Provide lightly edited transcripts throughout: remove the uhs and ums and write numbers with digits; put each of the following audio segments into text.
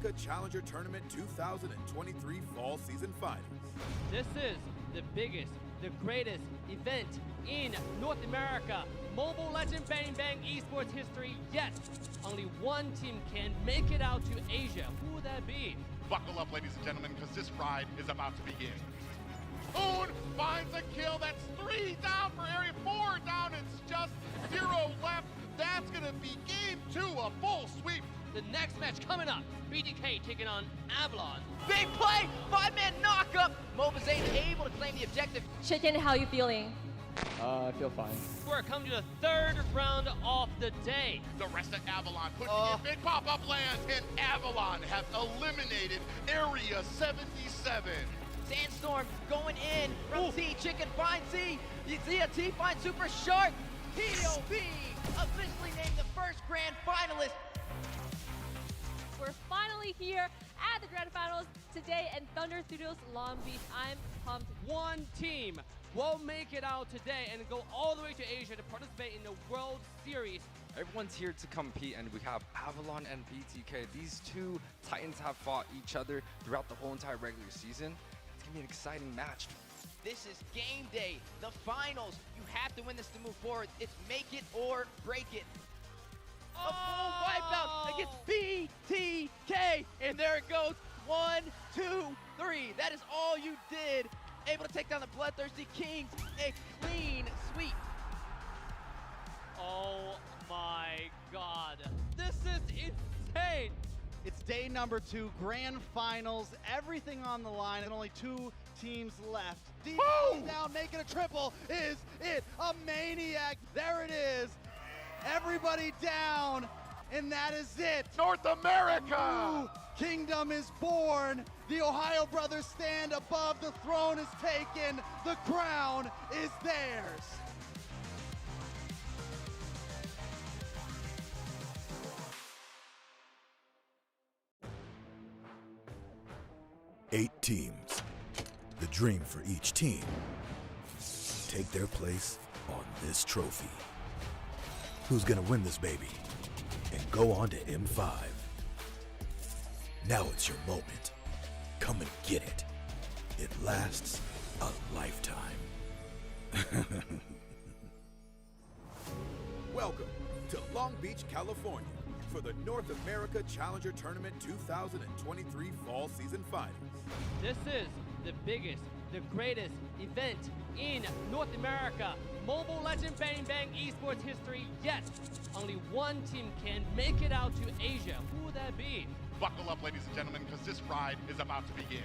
America Challenger Tournament 2023 Fall Season Finals. This is the biggest, the greatest event in North America Mobile Legend Bang Bang esports history. Yet, only one team can make it out to Asia. Who would that be? Buckle up, ladies and gentlemen, because this ride is about to begin. Oon finds a kill. That's 3 down for area, 4 down. It's just 0 left. That's going to be game 2, a full sweep. The next match coming up, BDK taking on Avalon. Big play, 5-man knockup. Mobazane able to claim the objective. Chicken, how you feeling? I feel fine. We're coming to the third round of the day. The rest of Avalon pushing in big pop-up lands, and Avalon have eliminated Area 77. Sandstorm going in from T. Chicken finds Z. Zia T finds Super Shark. POV officially named the first grand finalist. We're finally here at the grand finals today in Thunder Studios Long Beach. I'm pumped. One team will make it out today and go all the way to Asia to participate in the World Series. Everyone's here to compete, and we have Avalon and BTK. These two titans have fought each other throughout the whole entire regular season. It's gonna be an exciting match. This is game day, the finals. You have to win this to move forward. It's make it or break it. A full wipeout against BTK, and there it goes. 1, 2, 3. That is all you did. Able to take down the Bloodthirsty Kings. A clean sweep. Oh my God. This is insane. It's day number 2, grand finals, everything on the line, and only 2 teams left. D down, making a triple. Is it a maniac? There it is. Everybody down, and that is it. North America! Ooh, Kingdom is born. The Ohio brothers stand above. The throne is taken. The crown is theirs. Eight teams. The dream for each team. Take their place on this trophy. Who's gonna win this baby and go on to M5? Now it's your moment. Come and get it. It lasts a lifetime. Welcome to Long Beach, California for the North America Challenger Tournament 2023 Fall Season Finals. This is the biggest, the greatest event in North America Mobile Legend Bang Bang esports history. Yet, only one team can make it out to Asia. Who would that be? Buckle up, ladies and gentlemen, because this ride is about to begin.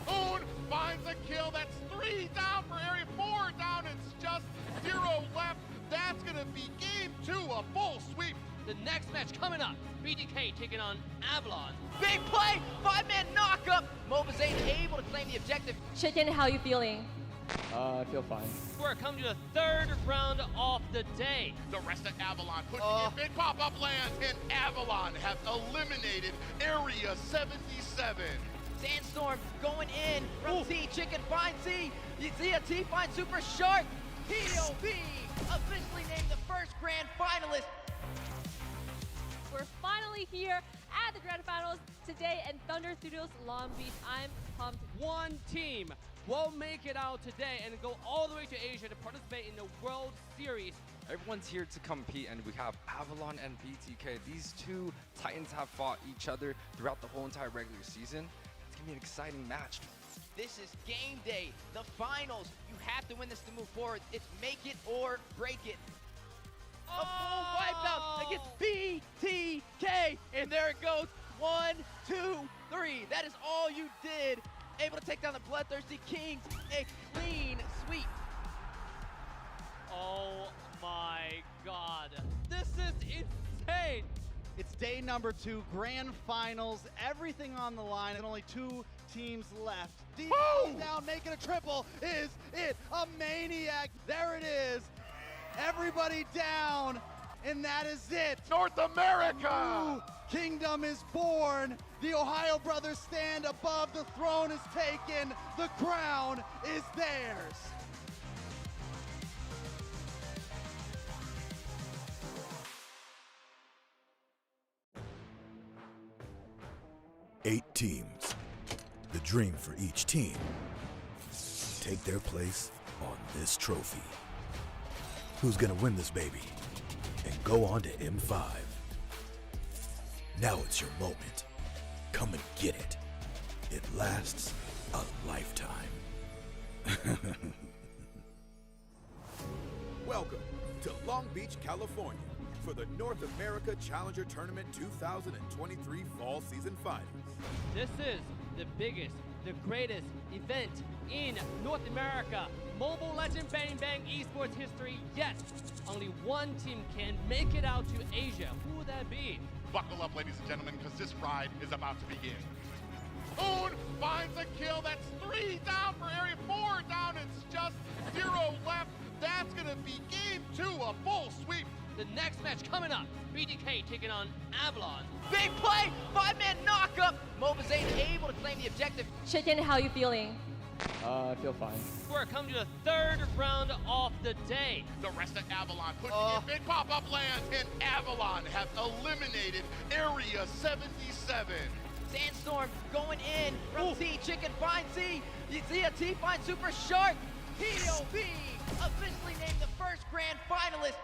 Oon finds a kill. That's 3 down for area, 4 down. It's just 0 left. That's going to be game 2, a full sweep. The next match coming up, BDK taking on Avalon. Big play, 5-man knockup. Mobazane able to claim the objective. Chicken, how you feeling? I feel fine. We're coming to the third round of the day. The rest of Avalon pushing in big pop-up lands, and Avalon have eliminated Area 77. Sandstorm going in from T. Chicken finds Z. Zia T finds Super Shark. POV officially named the first grand finalist. We're finally here at the grand finals today in Thunder Studios Long Beach. I'm pumped. One team will make it out today and go all the way to Asia to participate in the World Series. Everyone's here to compete, and we have Avalon and BTK. These two titans have fought each other throughout the whole entire regular season. It's gonna be an exciting match. This is game day, the finals. You have to win this to move forward. It's make it or break it. A full wipeout against BTK, and there it goes. 1, 2, 3. That is all you did. Able to take down the Bloodthirsty Kings. A clean sweep. Oh my God. This is insane. It's day number 2, grand finals, everything on the line, and only 2 teams left. D down, making a triple. Is it a maniac? There it is. Everybody down, and that is it. North America! Ooh, Kingdom is born. The Ohio brothers stand above. The throne is taken. The crown is theirs. 8 teams. The dream for each team. Take their place on this trophy. Who's gonna win this baby and go on to M5? Now it's your moment. Come and get it. It lasts a lifetime. Welcome to Long Beach, California for the North America Challenger Tournament 2023 Fall Season Finals. This is the biggest, the greatest event in North America Mobile Legend Bang Bang esports history yet. Only one team can make it out to Asia. Who would that be? Buckle up, ladies and gentlemen, because this ride is about to begin. Oon finds a kill. That's 3 down for area, 4 down. It's just 0 left. That's going to be game 2, a full sweep. The next match coming up, BDK taking on Avalon. Big play, 5-man knockup. Mobazane able to claim the objective. Showdown, how are you feeling? I feel fine. We're coming to the third round of the day. The rest of Avalon pushing in big pop-up lands, and Avalon have eliminated area 77. Sandstorm going in from T. Chicken finds Z. Zia T finds Super Shark. POV officially named the first grand finalist.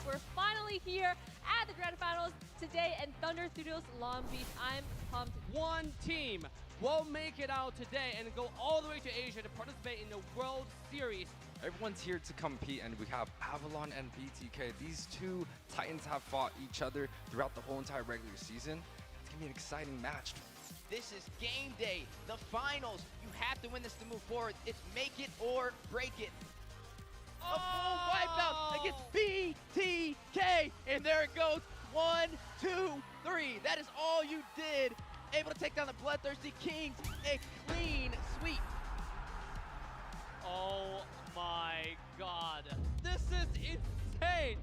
We're finally here at the grand finals today in Thunder Studios Long Beach. I'm pumped. One team will make it out today and go all the way to Asia to participate in the World Series. Everyone's here to compete, and we have Avalon and BTK. These two titans have fought each other throughout the whole entire regular season. It's gonna be an exciting match. This is game day, the finals. You have to win this to move forward. It's make it or break it. A full wipeout against BTK, and there it goes. 1, 2, 3. That is all you did. Able to take down the Bloodthirsty Kings. A clean sweep. Oh my God. This is insane.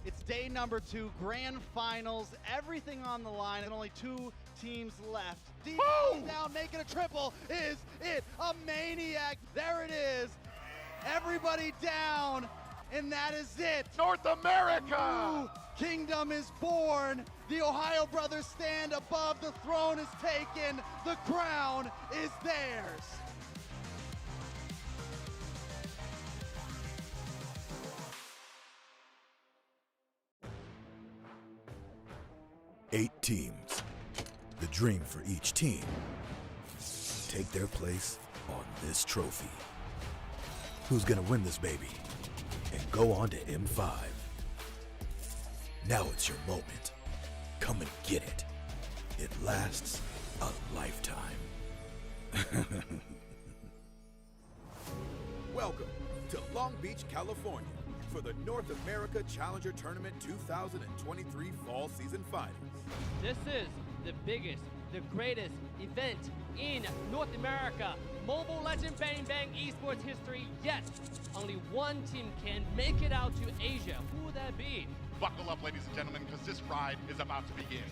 It's day number 2, grand finals, everything on the line, and only 2 teams left. D down, making a triple. Is it a maniac? There it is. Everybody down, and that is it. North America! New kingdom is born. The Ohio brothers stand above. The throne is taken. The crown is theirs. Eight teams. The dream for each team. Take their place on this trophy. Who's gonna win this baby and go on to M5? Now it's your moment. Come and get it. It lasts a lifetime. Welcome to Long Beach, California for the North America Challenger Tournament 2023 Fall Season Finals. This is the biggest, the greatest event in North America Mobile Legend Bang Bang esports history yet. Only one team can make it out to Asia. Who would that be? Buckle up, ladies and gentlemen, because this ride is about to begin.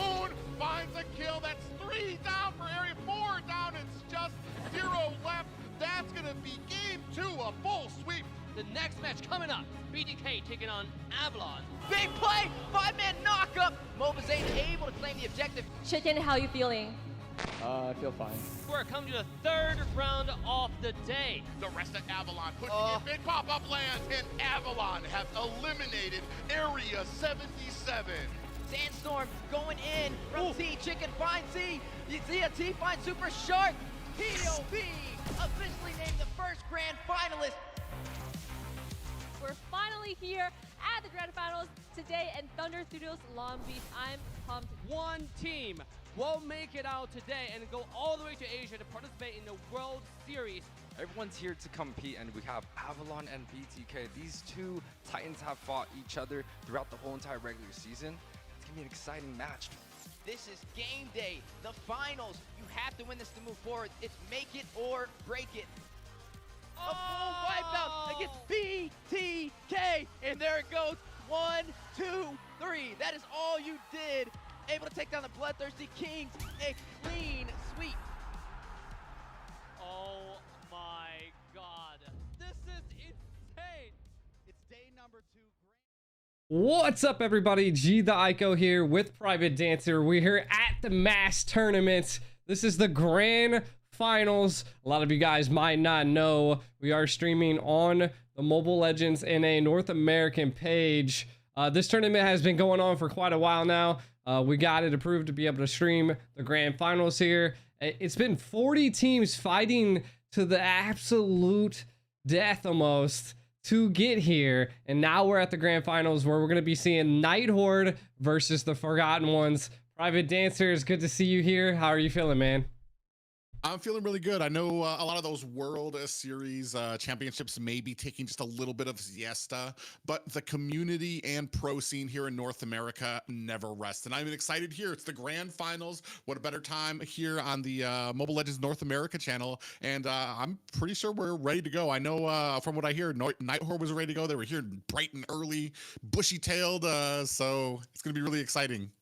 Oon finds a kill. That's 3 down for area, 4 down. It's just 0 left. That's going to be game 2, a full sweep. The next match coming up, BDK taking on Avalon. Big play, 5-man knockup. Mobazane able to claim the objective. Showdown, how are you feeling? I feel fine. We're coming to the third round of the day. The rest of Avalon pushing in big pop-up lands, and Avalon have eliminated area 77. Sandstorm going in from T. Chicken finds Z. Zia T finds Super Shark. POV officially named the first grand finalist. We're finally here at the grand finals today in Thunder Studios Long Beach. I'm pumped. One team will make it out today and go all the way to Asia to participate in the World Series. Everyone's here to compete, and we have Avalon and BTK. These two titans have fought each other throughout the whole entire regular season. It's gonna be an exciting match. This is game day, the finals. You have to win this to move forward. It's make it or break it. A full wipeout against BTK, and there it goes. 1, 2, 3. That is all you did. Able to take down the Bloodthirsty Kings. A clean sweep. Oh my God. This is insane. It's day number 2. What's up, everybody? G the Aiko here with Priv8Dancer. We're here at the mass tournament. This is the grand finals. A lot of you guys might not know we are streaming on the Mobile Legends NA North American page. This tournament has been going on for quite a while now. We got it approved to be able to stream the grand finals here. It's been 40 teams fighting to the absolute death almost to get here, and now we're at the grand finals where we're going to be seeing Night Horde versus the ForgottenOnes. Priv8Dancer, it's good to see you here. How are you feeling, man? I'm feeling really good. I know a lot of those World Series championships may be taking just a little bit of siesta, but the community and pro scene here in North America never rests. And I'm excited here. It's the grand finals. What a better time here on the Mobile Legends North America channel. And I'm pretty sure we're ready to go. I know from what I hear, Night Horde was ready to go. They were here bright and early, bushy-tailed. So it's going to be really exciting.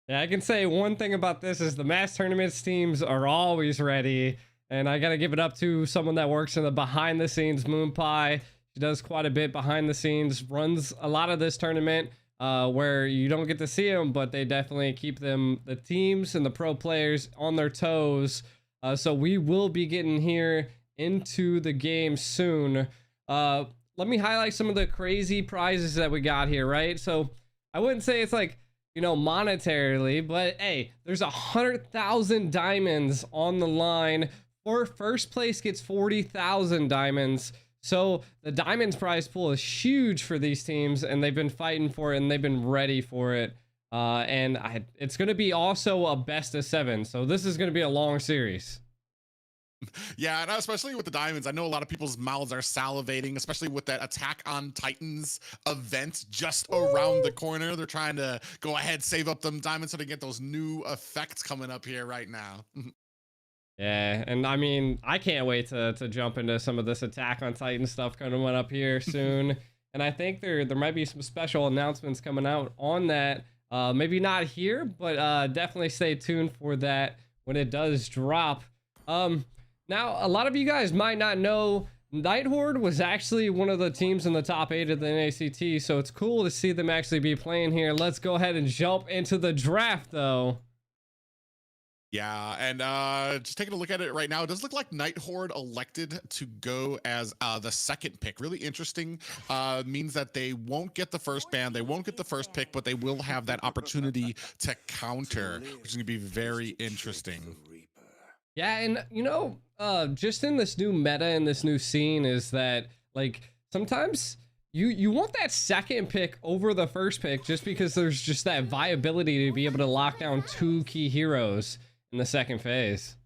Yeah, I can say one thing about this is the mass tournaments teams are always ready, and I gotta give it up to someone that works in the behind the scenes, Moonpie. She does quite a bit behind the scenes, runs a lot of this tournament where you don't get to see them, but they definitely keep the teams and the pro players on their toes. So we will be getting here into the game soon. Let me highlight some of the crazy prizes that we got here, right? So I wouldn't say it's like, you know, monetarily, but hey, there's 100,000 diamonds on the line. For first place gets 40,000 diamonds. So the diamonds prize pool is huge for these teams, and they've been fighting for it, and they've been ready for it. It's going to be also a best of 7. So this is going to be a long series. Yeah, and especially with the diamonds, I know a lot of people's mouths are salivating, especially with that Attack on Titans event just around the corner. They're trying to go ahead, save up them diamonds so they get those new effects coming up here right now. Yeah, and I mean, I can't wait to jump into some of this Attack on Titan stuff coming up here soon. And I think there might be some special announcements coming out on that. Maybe not here, but definitely stay tuned for that when it does drop. Now, a lot of you guys might not know Night Horde was actually one of the teams in the top 8 of the NACT, so it's cool to see them actually be playing here. Let's go ahead and jump into the draft, though. Yeah, and just taking a look at it right now, it does look like Night Horde elected to go as the second pick. Really interesting. Means that they won't get the first ban, they won't get the first pick, but they will have that opportunity to counter, which is going to be very interesting. Yeah, and you know, just in this new meta and this new scene is that, like, sometimes you want that second pick over the first pick just because there's just that viability to be able to lock down 2 key heroes in the second phase.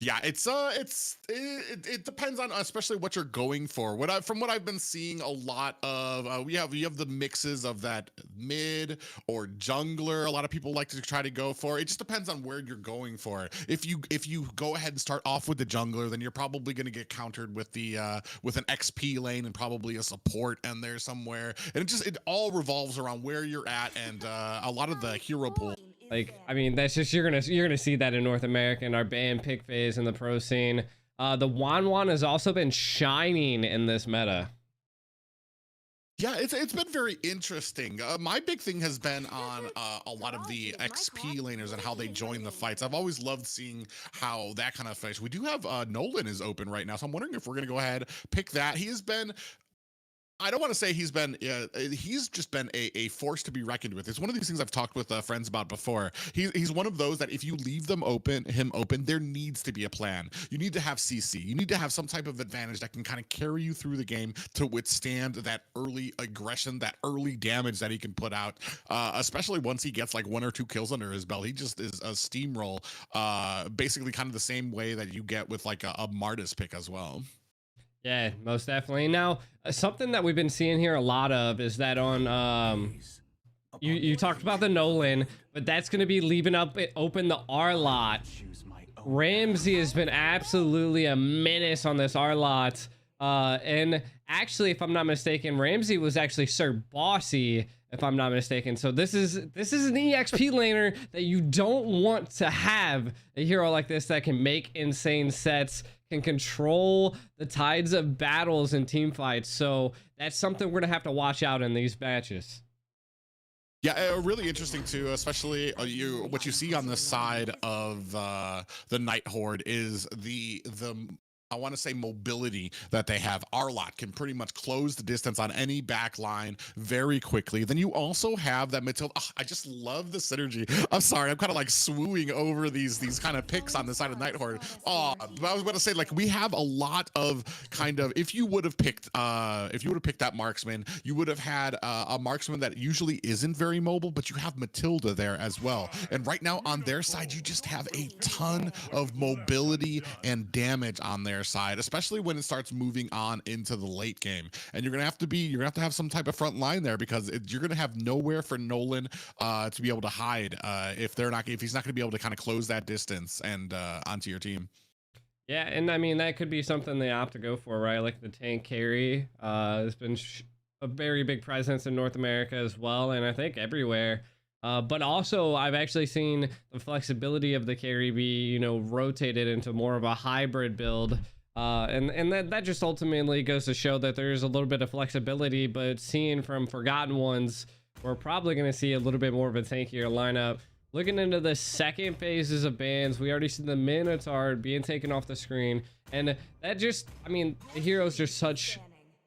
Yeah, it depends on especially what you're going for. From what I've been seeing a lot of, you have the mixes of that mid or jungler. A lot of people like to try to go for. It just depends on where you're going for. If you go ahead and start off with the jungler, then you're probably going to get countered with the with an XP lane and probably a support in there somewhere. And it all revolves around where you're at and a lot of the hero pool. Like, I mean, that's just, you're gonna see that in North America in our ban pick phase in the pro scene. The Wan has also been shining in this meta. Yeah, it's been very interesting. My big thing has been on a lot of the XP laners and how they join the fights. I've always loved seeing how that kind of fights. We do have Nolan is open right now, so I'm wondering if we're gonna go ahead pick that. He has been, I don't want to say he's just been a force to be reckoned with. It's one of these things I've talked with friends about before. He's one of those that if you leave him open, there needs to be a plan. You need to have CC. You need to have some type of advantage that can kind of carry you through the game to withstand that early aggression, that early damage that he can put out, especially once he gets like 1 or 2 kills under his belt. He just is a steamroll, basically kind of the same way that you get with like a Martis pick as well. Yeah, most definitely. Now, something that we've been seeing here a lot of is that on you talked about the Nolan, but that's going to be leaving open the R lot. Ramsey has been absolutely a menace on this R lot. And actually, if I'm not mistaken, Ramsey was actually Sir Bossy, if I'm not mistaken. So this is an EXP laner that you don't want to have a hero like this that can make insane sets, can control the tides of battles and team fights. So that's something we're gonna have to watch out in these matches. Yeah, really interesting too, especially what you see on the side of the Night Horde is the I want to say mobility that they have. Arlot can pretty much close the distance on any back line very quickly. Then you also have that Matilda. Oh, I just love the synergy. I'm sorry, I'm kind of like swooing over these kind of picks on the side of Night Horde. Oh, but I was going to say, like, we have a lot of kind of, if you would have picked that marksman, you would have had a marksman that usually isn't very mobile, but you have Matilda there as well. And right now on their side, you just have a ton of mobility and damage on their side, especially when it starts moving on into the late game. And you're gonna have to have some type of front line there, because you're gonna have nowhere for Nolan to be able to hide if he's not gonna be able to kind of close that distance and onto your team. Yeah, and I mean, that could be something they opt to go for, right? Like the tank carry has been a very big presence in North America as well, and I think everywhere. But also, I've actually seen the flexibility of the carry be, you know, rotated into more of a hybrid build. And that just ultimately goes to show that there's a little bit of flexibility, but seeing from Forgotten Ones, we're probably going to see a little bit more of a tankier lineup. Looking into the second phases of bans, we already see the Minotaur being taken off the screen. And that just, I mean, the hero's just such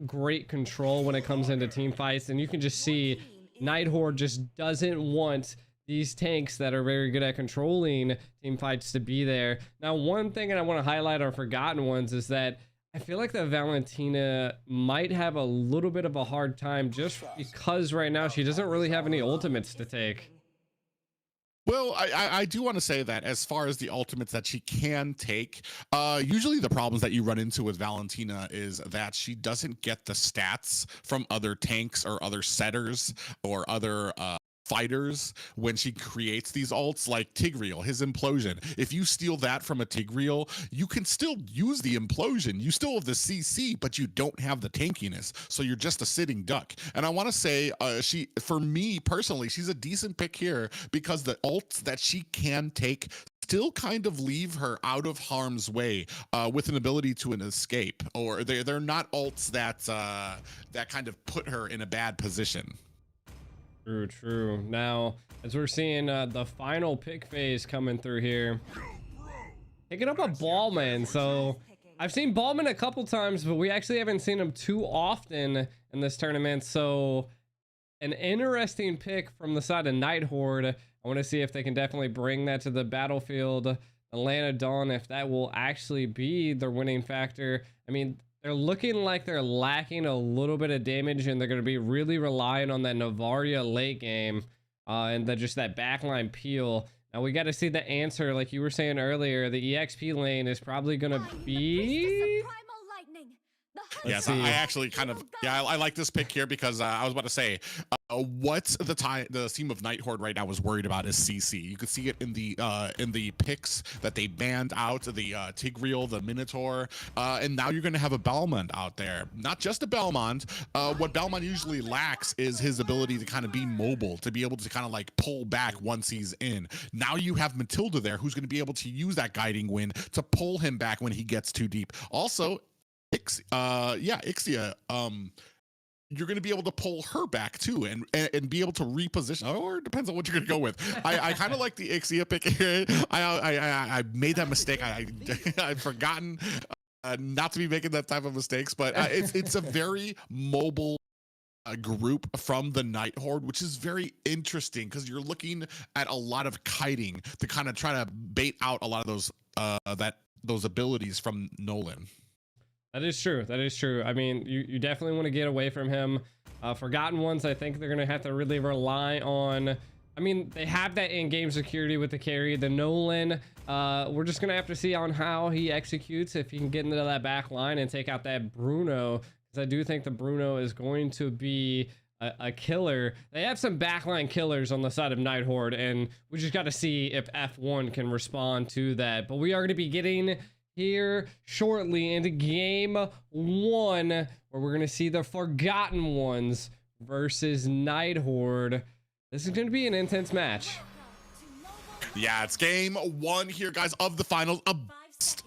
great control when it comes into team fights. And you can just see Night Horde just doesn't want these tanks that are very good at controlling team fights to be there. Now, one thing that I want to highlight on Forgotten Ones is that I feel like that Valentina might have a little bit of a hard time just because right now she doesn't really have any ultimates to take. Well, I do want to say that as far as the ultimates that she can take, usually the problems that you run into with Valentina is that she doesn't get the stats from other tanks or other setters or other fighters when she creates these ults, like Tigreal, his implosion. If you steal that from a Tigreal, you can still use the implosion. You still have the CC, but you don't have the tankiness. So you're just a sitting duck. And I want to say, for me personally, she's a decent pick here because the ults that she can take still kind of leave her out of harm's way with an ability to an escape, or they're not ults that kind of put her in a bad position. True. Now, as we're seeing the final pick phase coming through here, picking up a Ballman. So I've seen Ballman a couple times, but we actually haven't seen him too often in this tournament. So an interesting pick from the side of Night Horde. I want to see if they can definitely bring that to the battlefield. Atlanta Dawn, if that will actually be their winning factor. I mean, they're looking like they're lacking a little bit of damage, and they're going to be really relying on that Navaria late game and just that backline peel. Now we got to see the answer, like you were saying earlier. The EXP lane is probably going to be... Yes, I actually kind of, I like this pick here because I was about to say, what's the team of Night Horde right now was worried about is CC. You can see it in the picks that they banned out, the Tigreal, the Minotaur, and now you're going to have a Belmont out there. Not just a Belmont. What Belmont usually lacks is his ability to kind of be mobile, to be able to kind of like pull back once he's in. Now you have Matilda there, who's going to be able to use that guiding wind to pull him back when he gets too deep. Also, Ixia, you're going to be able to pull her back too and be able to reposition, or it depends on what you're going to go with. I kind of like the Ixia pick here. I made that mistake. I've forgotten not to be making that type of mistakes, but it's a very mobile group from the Night Horde, which is very interesting because you're looking at a lot of kiting to kind of try to bait out a lot of those abilities from Nolan. That is true. That is true. I mean, you definitely want to get away from him. Forgotten Ones, I think they're going to have to really rely on... I mean, they have that in-game security with the carry. The Nolan, we're just going to have to see on how he executes, if he can get into that back line and take out that Bruno. Because I do think the Bruno is going to be a killer. They have some backline killers on the side of Night Horde, and we just got to see if F1 can respond to that. But we are going to be getting here shortly into game 1, where we're going to see the Forgotten Ones versus Night Horde. This is going to be an intense match. Yeah, it's game 1 here, guys, of the finals.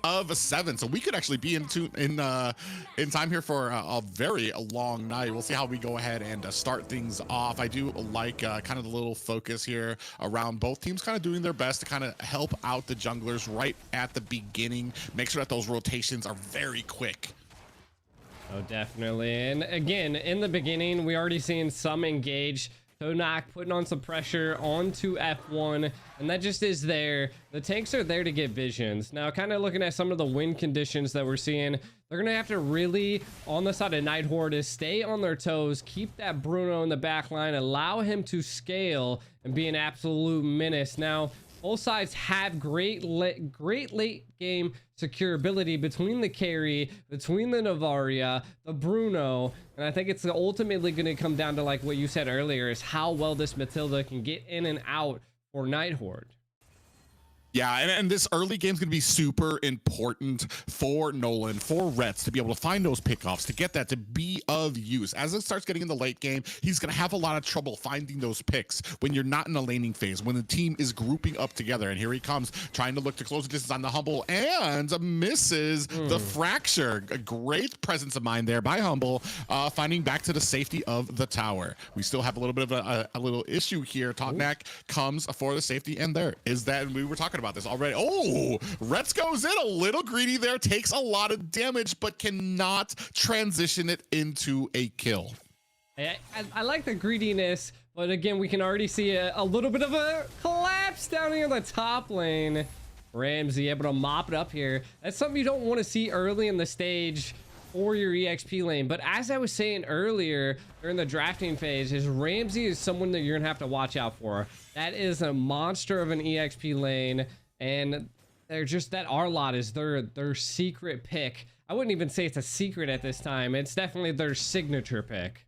Of 7, so we could actually be in time here for a very long night. We'll see how we go ahead and start things off. I do like kind of the little focus here around both teams kind of doing their best to kind of help out the junglers right at the beginning, make sure that those rotations are very quick. Oh, definitely. And again, in the beginning, we already seen some engage. Tonak putting on some pressure onto F1, and that just is there. The tanks are there to get visions. Now, kind of looking at some of the win conditions that we're seeing, they're going to have to really, on the side of Night Horde, is stay on their toes, keep that Bruno in the back line, allow him to scale and be an absolute menace. Now, both sides have great late game securability between the carry, between the Navaria, the Bruno, and I think it's ultimately going to come down to, like what you said earlier, is how well this Matilda can get in and out for Night Horde. Yeah, and this early game is going to be super important for Nolan, for Retz, to be able to find those pickoffs, to get that to be of use. As it starts getting in the late game, he's going to have a lot of trouble finding those picks when you're not in a laning phase, when the team is grouping up together. And here he comes, trying to look to close the distance on the Humble, and misses the Fracture. A great presence of mind there by Humble, finding back to the safety of the tower. We still have a little bit of a little issue here. Totnak comes for the safety, and there is that. And we were talking about this already. Oh, Retz goes in a little greedy there, takes a lot of damage, but cannot transition it into a kill. I like the greediness, but again, we can already see a little bit of a collapse down here in the top lane. Ramsey able to mop it up here. That's something you don't want to see early in the stage for your EXP lane. But as I was saying earlier during the drafting phase, is Ramsey is someone that you're gonna have to watch out for. That is a monster of an EXP lane, and they're just, that R-Lot is their secret pick. I wouldn't even say it's a secret at this time. It's definitely their signature pick.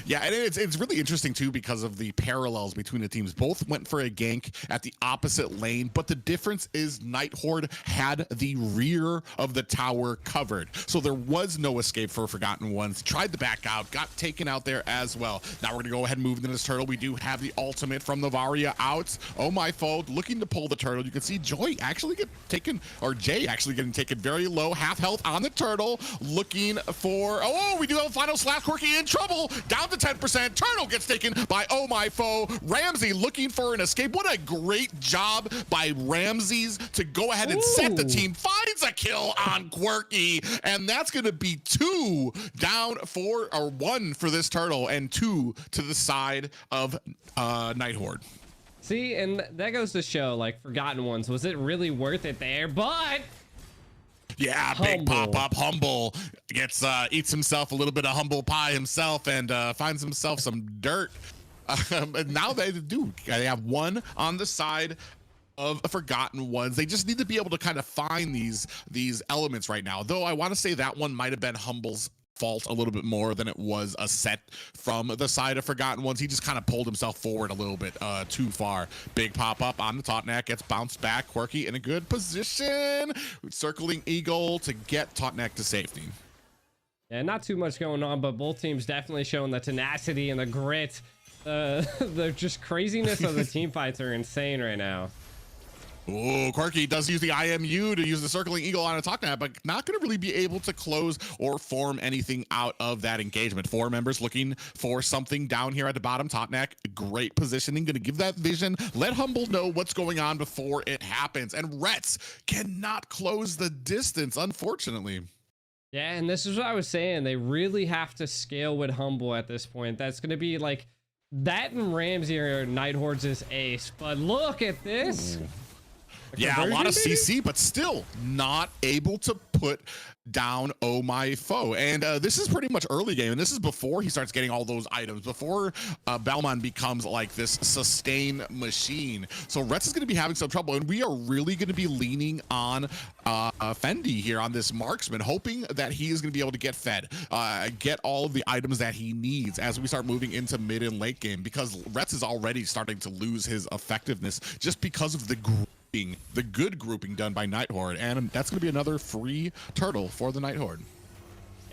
Yeah, and it's really interesting too because of the parallels between the teams. Both went for a gank at the opposite lane, but the difference is Night Horde had the rear of the tower covered, so there was no escape for Forgotten Ones. Tried to back out, got taken out there as well. Now we're gonna go ahead and move into this turtle. We do have the ultimate from the Varia out. Oh my foe, looking to pull the turtle. You can see Joy actually get taken, or Jay actually getting taken very low, half health on the turtle, looking for, oh, we do have a final slash. Quirky in trouble. Down to 10%. Turtle gets taken by Oh My Foe. Ramsey looking for an escape. What a great job by Ramses to go ahead and set the team. Finds a kill on Quirky, and that's going to be 2 down for, or 1 for this turtle, and 2 to the side of Night Horde. See, and that goes to show, like, Forgotten Ones, was it really worth it there? But yeah, big pop-up. Humble gets eats himself a little bit of humble pie himself, and finds himself some dirt. And now they have 1 on the side of Forgotten Ones. They just need to be able to kind of find these elements right now, though I want to say that one might have been Humble's fault a little bit more than it was a set from the side of Forgotten Ones. He just kind of pulled himself forward a little bit too far. Big pop up on the Totnak, gets bounced back. Quirky in a good position, circling Eagle to get Totnak to safety. Yeah, not too much going on, but both teams definitely showing the tenacity and the grit. The just craziness of the team fights are insane right now. Oh, Quirky does use the IMU to use the circling eagle on a Totnak, but not going to really be able to close or form anything out of that engagement. 4 members looking for something down here at the bottom. Totnak, great positioning, going to give that vision. Let Humble know what's going on before it happens. And Retz cannot close the distance, unfortunately. Yeah, and this is what I was saying. They really have to scale with Humble at this point. That's going to be like, that and Ramsey are Night Horde's ace. But look at this. Yeah, a lot of CC, but still not able to put down Oh My Foe. And this is pretty much early game, and this is before he starts getting all those items, before Balmon becomes like this sustain machine. So Retz is going to be having some trouble, and we are really going to be leaning on Fendi here on this marksman, hoping that he is going to be able to get fed, get all of the items that he needs as we start moving into mid and late game, because Retz is already starting to lose his effectiveness just because of the the good grouping done by Night Horde, and that's going to be another free turtle for the Night Horde.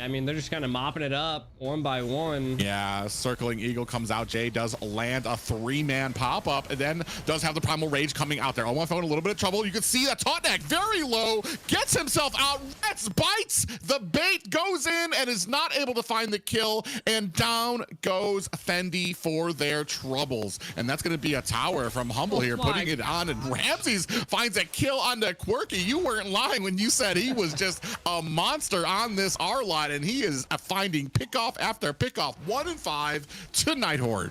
I mean, they're just kind of mopping it up one by one. Yeah, circling eagle comes out. Jay does land a 3-man pop-up and then does have the primal rage coming out there. Oh, phone a little bit of trouble. You can see that Totnak very low, gets himself out, bites the bait, goes in and is not able to find the kill, and down goes Fendi for their troubles. And that's going to be a tower from Humble here, putting it on, and Ramses finds a kill on the Quirky. You weren't lying when you said he was just a monster on this R-Lot, and he is finding pickoff after pickoff. 1-5 to Night Horde.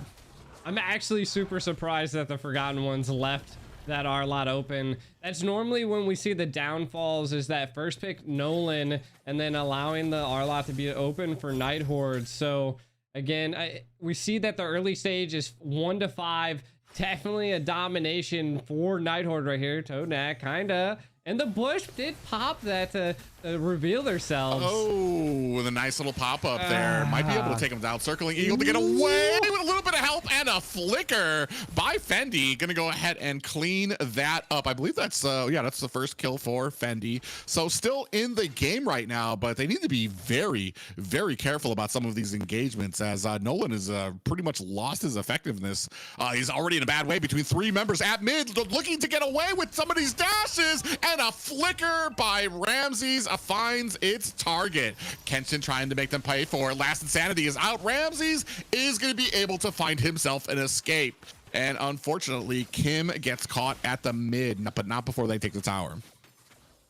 I'm actually super surprised that the Forgotten Ones left that R-Lot open. That's normally when we see the downfalls, is that first pick Nolan and then allowing the R-Lot to be open for Night Horde. So again, we see that the early stage is 1-5. Definitely a domination for Night Horde right here. Toadnak kinda. And the bush did pop that to reveal themselves. Oh, with a nice little pop-up there. Might be able to take him down. Circling eagle to get away with a little bit of help, and a flicker by Fendi. Gonna go ahead and clean that up. I believe that's, yeah, that's the first kill for Fendi. So still in the game right now, but they need to be very, very careful about some of these engagements, as Nolan has pretty much lost his effectiveness. He's already in a bad way between 3 members at mid, looking to get away with some of these dashes, and a flicker by Ramses finds its target. Kenshin trying to make them pay for it. Last Insanity is out. Ramses is going to be able to find himself an escape. And unfortunately, Kim gets caught at the mid, but not before they take the tower.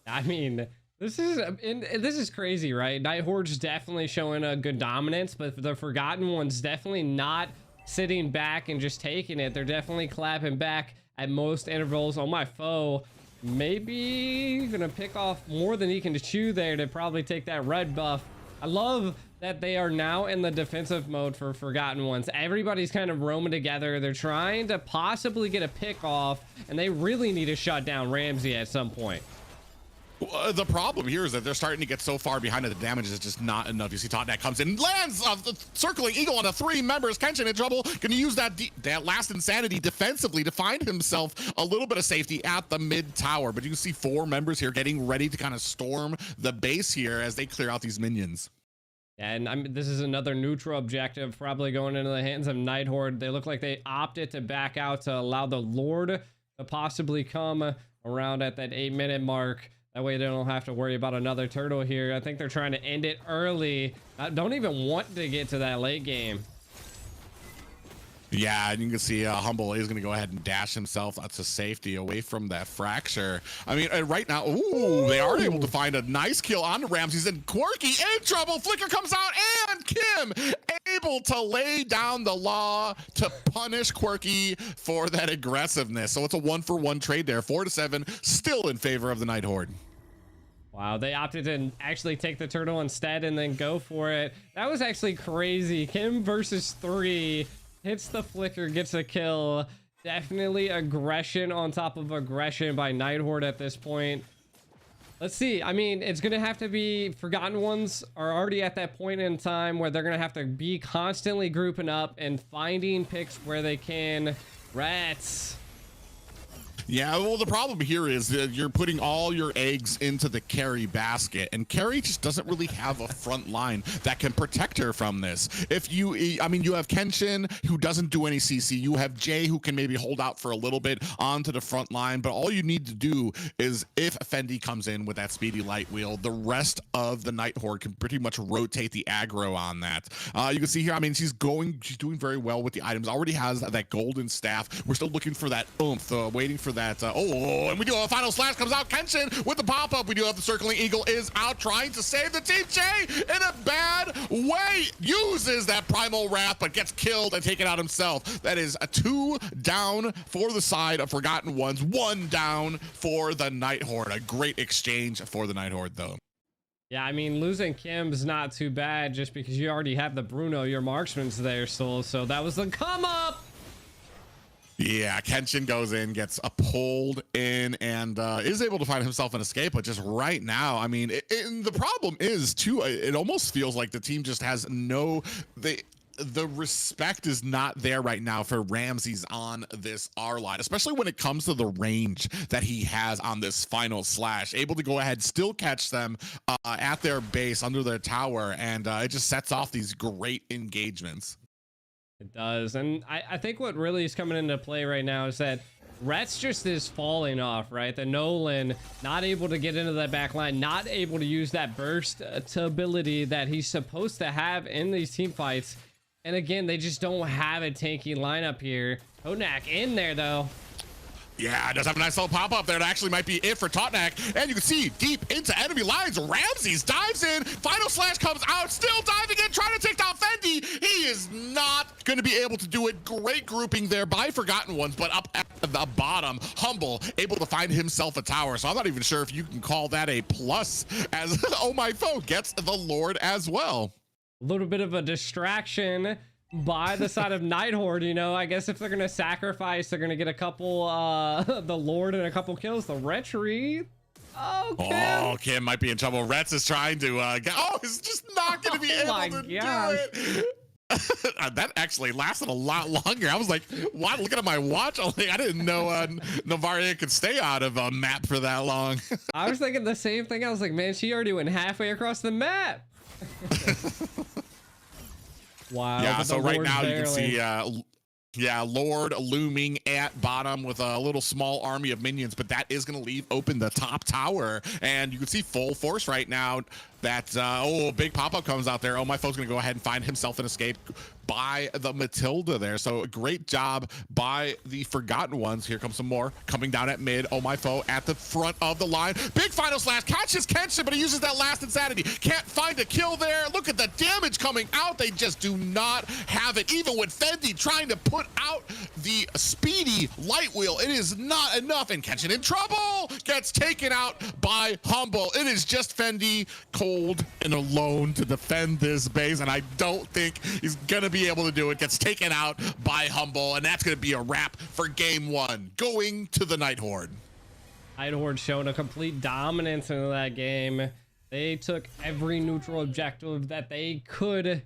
I mean, this is crazy, right? Night Horde's definitely showing a good dominance, but the Forgotten Ones definitely not sitting back and just taking it. They're definitely clapping back at most intervals. On my foe, maybe gonna pick off more than he can chew there to probably take that red buff. I love that they are now in the defensive mode for Forgotten Ones. Everybody's kind of roaming together. They're trying to possibly get a pick off, and they really need to shut down Ramsey at some point. The problem here is that they're starting to get so far behind that the damage is just not enough. You see Totnak comes in, lands the circling eagle on the 3 members. Kenshin in trouble. Gonna use that last Insanity defensively to find himself a little bit of safety at the mid tower. But you can see 4 members here getting ready to kind of storm the base here as they clear out these minions. And this is another neutral objective, probably going into the hands of Night Horde. They look like they opted to back out to allow the Lord to possibly come around at that 8-minute mark. That way they don't have to worry about another turtle here. I think they're trying to end it early. I don't even want to get to that late game. Yeah, and you can see Humble is going to go ahead and dash himself to safety away from that fracture. I mean, right now, ooh, they are able to find a nice kill on Ramses, and Quirky in trouble. Flicker comes out, and Kim able to lay down the law to punish Quirky for that aggressiveness. So it's a 1-for-1 trade there. 4-7, still in favor of the Night Horde. Wow, they opted to actually take the turtle instead and then go for it. That was actually crazy. Kim versus 3. Hits the flicker, gets a kill. Definitely aggression on top of aggression by Night Horde at this point. Let's see. I mean, it's going to have to be... Forgotten Ones are already at that point in time where they're going to have to be constantly grouping up and finding picks where they can. Rats. Yeah, well, the problem here is that you're putting all your eggs into the Carrie basket, and Carrie just doesn't really have a front line that can protect her from this. If you, I mean, you have Kenshin, who doesn't do any CC. You have Jay, who can maybe hold out for a little bit onto the front line, but all you need to do is, if Fendi comes in with that speedy light wheel, the rest of the Night Horde can pretty much rotate the aggro on that. You can see here, I mean, she's doing very well with the items. Already has that golden staff. We're still looking for that oomph, waiting for that. And we do have a final slash comes out. Kenshin with the pop-up. We do have the circling eagle is out trying to save the team. Jay in a bad way uses that primal wrath, but gets killed and taken out himself. That is a 2 down for the side of Forgotten Ones, 1 down for the Night Horde. A great exchange for the Night Horde, though. Yeah, I mean, losing Kim's not too bad just because you already have the Bruno, your marksman's there still. So that was the come up. Yeah, Kenshin goes in, gets pulled in, and is able to find himself an escape. But just right now, I mean, the problem is, too, it almost feels like the team just has the respect is not there right now for Ramses on this R line, especially when it comes to the range that he has on this final slash, able to go ahead, still catch them at their base under their tower, and it just sets off these great engagements. It does. And I think what really is coming into play right now is that Rets just is falling off, right? The Nolan not able to get into that back line, not able to use that burst ability that he's supposed to have in these team fights. And again, they just don't have a tanky lineup here. Konak in there though. Yeah, it does have a nice little pop-up there. It actually might be it for Totnak. And you can see deep into enemy lines, Ramses dives in. Final slash comes out, still diving in, trying to take down Fendi. He is not going to be able to do it. Great grouping there by Forgotten Ones, but up at the bottom, Humble, able to find himself a tower. So I'm not even sure if you can call that a plus, as Oh My Foe gets the Lord as well. A little bit of a distraction by the side of Night Horde, you know. I guess if they're gonna sacrifice, they're gonna get a couple the Lord and a couple kills. The Retry. Oh, Kim. Oh, Kim might be in trouble. Rets is trying to he's just not gonna be able to do it. That actually lasted a lot longer. I was like, what? Looking at my watch, I didn't know Navaria could stay out of a map for that long. I was thinking the same thing. I was like, man, she already went halfway across the map. Wow. Yeah, so right now barely. you can see Lord looming at bottom with a little small army of minions, but that is going to leave open the top tower, and you can see full force right now. That big pop-up comes out there. Oh My Foe's gonna go ahead and find himself an escape by the Matilda there. So great job by the Forgotten Ones. Here comes some more coming down at mid. Oh My Foe at the front of the line. Big final slash, catches Kenshin, but he uses that last insanity. Can't find a kill there. Look at the damage coming out. They just do not have it. Even with Fendi trying to put out the speedy light wheel, it is not enough. And Kenshin in trouble, gets taken out by Humble. It is just Fendi, cold and alone to defend this base, and I don't think he's gonna be able to do it. Gets taken out by Humble, and that's gonna be a wrap for game one, going to the Night Horde. Night Horde showed a complete dominance in that game. They took every neutral objective that they could,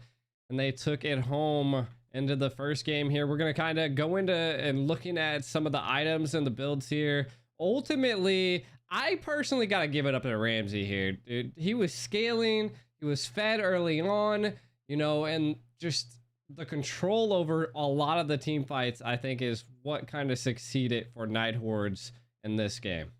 and they took it home into the first game here. We're gonna kind of go into and looking at some of the items and the builds here. Ultimately, I personally got to give it up to Ramsey here, dude. He was scaling, he was fed early on, you know, and just the control over a lot of the team fights, I think, is what kind of succeeded for Night Hordes in this game.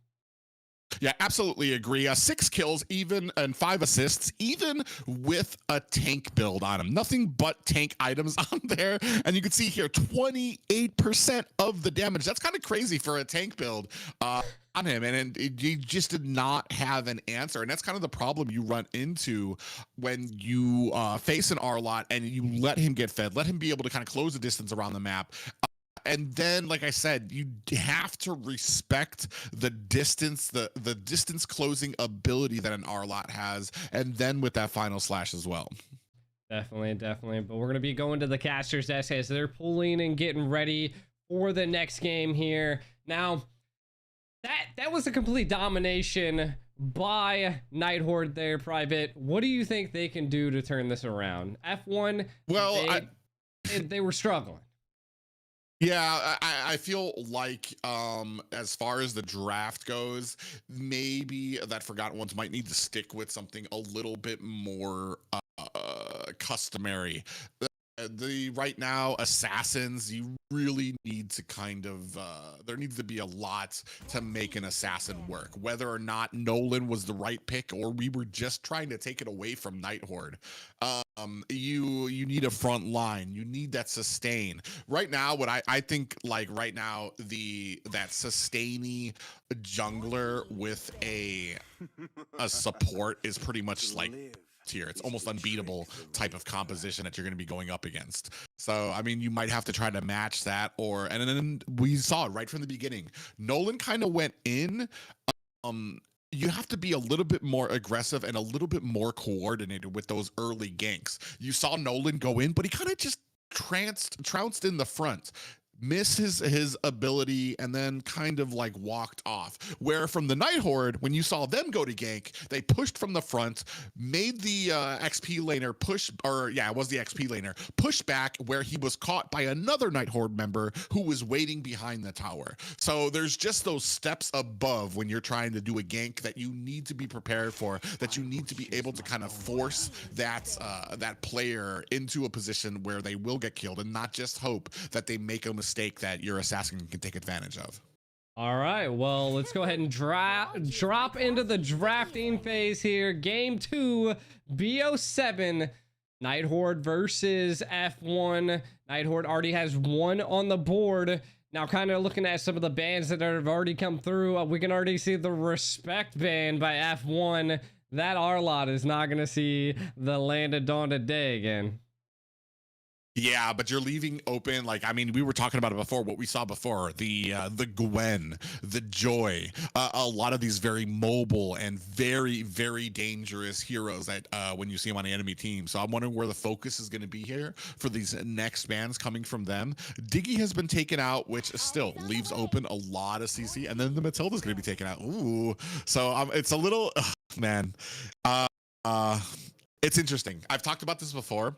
Yeah, absolutely agree. 6 kills, even, and 5 assists, even with a tank build on him. Nothing but tank items on there. And you can see here, 28% of the damage. That's kind of crazy for a tank build on him. And you just did not have an answer. And that's kind of the problem you run into when you face an R-Lot and you let him get fed, let him be able to kind of close the distance around the map. And then, like I said, you have to respect the distance, the distance closing ability that an R-Lot has, and then with that final slash as well. Definitely. But we're going to be going to the caster's desk as they're pulling and getting ready for the next game here. Now, that was a complete domination by Night Horde there, Private. What do you think they can do to turn this around? F1, well, they were struggling. Yeah, I feel like as far as the draft goes, maybe that Forgotten Ones might need to stick with something a little bit more customary. The right now assassins, you really need to kind of there needs to be a lot to make an assassin work, whether or not Nolan was the right pick or we were just trying to take it away from Night Horde. You need a front line, you need that sustain right now. What I think, like right now, that sustainy jungler with a support is pretty much like tier. It's almost unbeatable type of composition that you're going to be going up against. So I mean, you might have to try to match that, and then we saw it right from the beginning. Nolan kind of went in. You have to be a little bit more aggressive and a little bit more coordinated with those early ganks. You saw Nolan go in, but he kind of just trounced in the front. missed his ability and then kind of like walked off. Where from the Night Horde, when you saw them go to gank, they pushed from the front, made the XP laner push, or yeah, it was the XP laner, push back where he was caught by another Night Horde member who was waiting behind the tower. So there's just those steps above when you're trying to do a gank that you need to be prepared for, that you need to be able to kind of force that that player into a position where they will get killed and not just hope that they make a mistake that your assassin can take advantage of. All right, well, let's go ahead and drop into the drafting phase here. Game 2, BO7, Night Horde versus F1. Night Horde already has 1 on the board. Now, kind of looking at some of the bans that have already come through, we can already see the respect ban by F1. That our lot is not going to see the land of dawn today again. Yeah, but you're leaving open, like, I mean, we were talking about it before, what we saw before, the Gwen, the Joy, a lot of these very mobile and very, very dangerous heroes that when you see them on the enemy team. So I'm wondering where the focus is going to be here for these next bans coming from them. Diggy has been taken out, which still leaves open a lot of CC, and then the Matilda's going to be taken out. Ooh, so it's a little, man, it's interesting. I've talked about this before.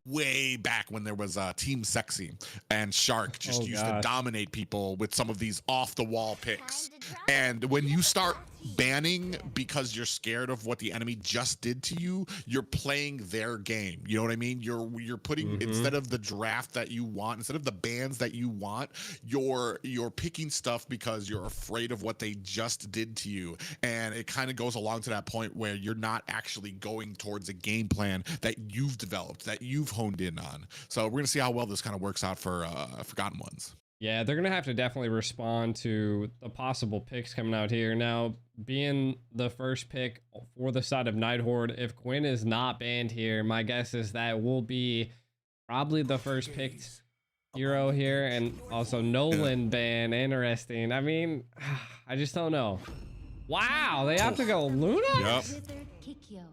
Way back when there was Team Sexy and Shark just used to dominate people with some of these off the wall picks. And when you start banning because you're scared of what the enemy just did to you, you're playing their game. You know what I mean? You're putting instead of the draft that you want, instead of the bans that you want, you're picking stuff because you're afraid of what they just did to you. And it kind of goes along to that point where you're not actually going towards a game plan that you've developed, that you've honed in on. So we're gonna see how well this kind of works out for Forgotten Ones. Yeah, they're gonna have to definitely respond to the possible picks coming out here. Now, being the first pick for the side of Night Horde, if Gwen is not banned here, my guess is that will be probably the first picked hero here, and also Nolan ban. Interesting. I mean, I just don't know. Wow, they have to go Luna. Yep.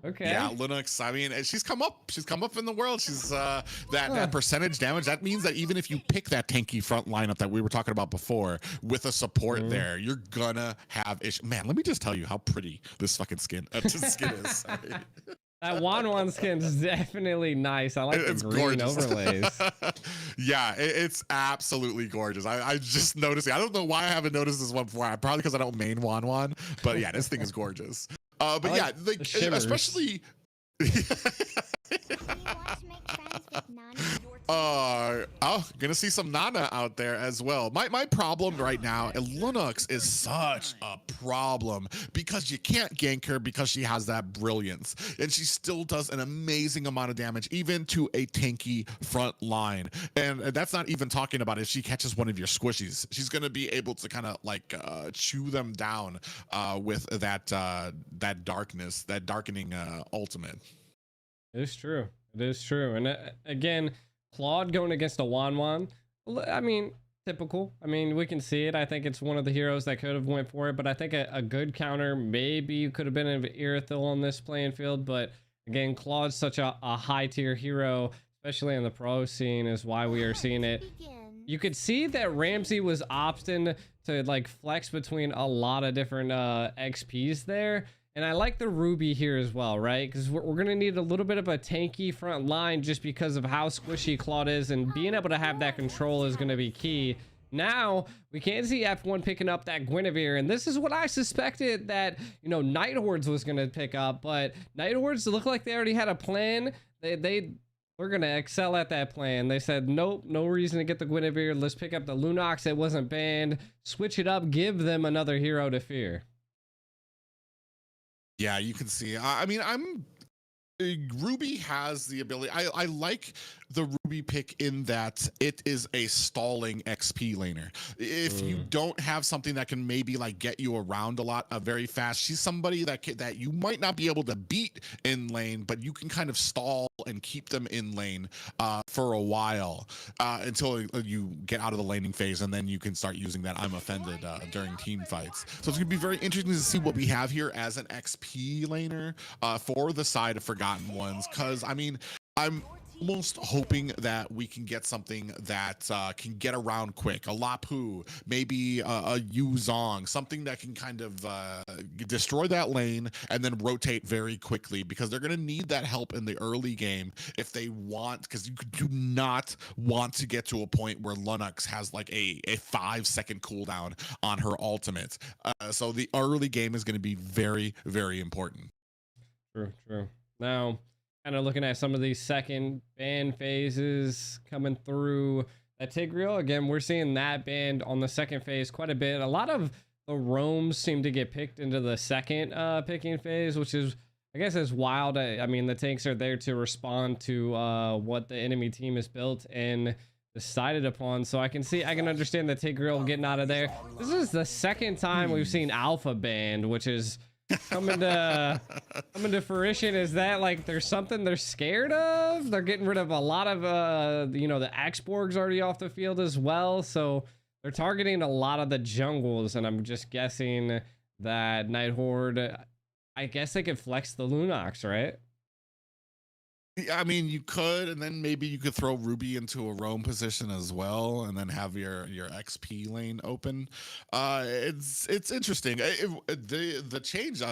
Okay. Yeah, Linux. I mean, she's come up. She's come up in the world. She's that percentage damage. That means that even if you pick that tanky front lineup that we were talking about before with a support there, you're gonna have issues. Man, let me just tell you how pretty this fucking skin is. Sorry. That Wan skin is definitely nice. I like the green gorgeous. overlays. Yeah, it's absolutely gorgeous. I just noticed it. I don't know why I haven't noticed this one before. Probably because I don't main Wan, but yeah, this thing is gorgeous. But like, yeah, like, especially. Gonna see some Nana out there as well. My problem right now, Linux is such a problem because you can't gank her because she has that brilliance, and she still does an amazing amount of damage even to a tanky front line. And that's not even talking about if she catches one of your squishies. She's gonna be able to kind of like chew them down with that darkness, that darkening ultimate. It's true. It is true. And again, Claude going against a Wan. I mean, typical. I mean, we can see it. I think it's one of the heroes that could have went for it, but I think a good counter maybe could have been an Irithyll on this playing field. But again, Claude's such a high tier hero, especially in the pro scene, is why we are seeing it. You could see that Ramsey was opting to like flex between a lot of different XPs there. And I like the Ruby here as well, right? Because we're going to need a little bit of a tanky front line just because of how squishy Claude is. And being able to have that control is going to be key. Now, we can see F1 picking up that Guinevere. And this is what I suspected that, you know, Night Hordes was going to pick up. But Night Hordes look like they already had a plan. We're going to excel at that plan. They said, nope, no reason to get the Guinevere. Let's pick up the Lunox that wasn't banned. Switch it up. Give them another hero to fear. Yeah, you can see. I mean, Ruby has the ability. I like the Ruby pick in that it is a stalling XP laner. If you don't have something that can maybe like get you around a lot very fast, she's somebody that you might not be able to beat in lane, but you can kind of stall and keep them in lane for a while until you get out of the laning phase, and then you can start using that I'm offended during team fights. So it's gonna be very interesting to see what we have here as an XP laner for the side of Forgotten Ones, because I mean, almost hoping that we can get something that can get around quick. A Lapu, maybe a Yuzong, something that can kind of destroy that lane and then rotate very quickly, because they're going to need that help in the early game if they want, because you do not want to get to a point where Lunux has like a 5-second cooldown on her ultimate. So the early game is going to be very, very important. True. Now, kind of looking at some of these second ban phases coming through. That Tigreal, again, we're seeing that banned on the second phase quite a bit. A lot of the roams seem to get picked into the second picking phase, which is, I guess, is wild. I mean, the tanks are there to respond to what the enemy team has built and decided upon. So I can understand the Tigreal getting out of there. This is the second time we've seen Alpha banned, which is coming to fruition. Is that like there's something they're scared of? They're getting rid of a lot of the Axborg's already off the field as well, so they're targeting a lot of the jungles, and I'm just guessing that Night Horde, I guess they could flex the Lunox, right? I mean, you could, and then maybe you could throw Ruby into a roam position as well, and then have your XP lane open. It's interesting. The change,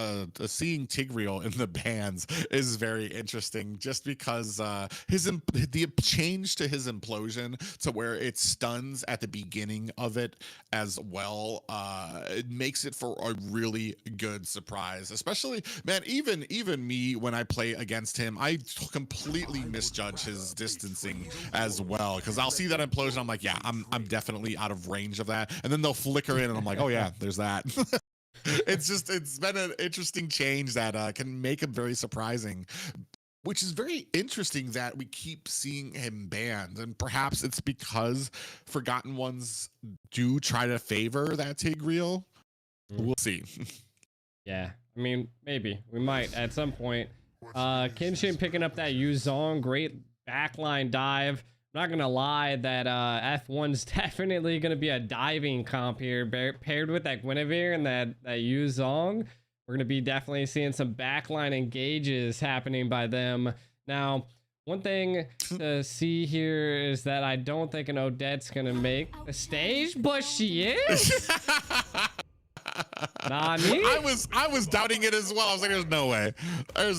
seeing Tigreal in the bans is very interesting, just because the change to his implosion to where it stuns at the beginning of it as well, it makes it for a really good surprise. Especially, man, even me when I play against him, I completely misjudge his distancing as well, because I'll see that implosion, I'm like, yeah, I'm definitely out of range of that, and then they'll flicker in and I'm like, oh yeah, there's that. It's been an interesting change that can make him very surprising, which is very interesting that we keep seeing him banned, and perhaps it's because Forgotten Ones do try to favor that Tigreal. We'll see. Yeah, I mean, maybe we might at some point. Kenshin picking up that Yuzong, great backline dive. I'm not gonna lie, that F1's definitely gonna be a diving comp here, paired with that Guinevere and that Yuzong. We're gonna be definitely seeing some backline engages happening by them. Now, one thing to see here is that I don't think an Odette's gonna make the stage, but she is. Nani? I was doubting it as well. I was like, there's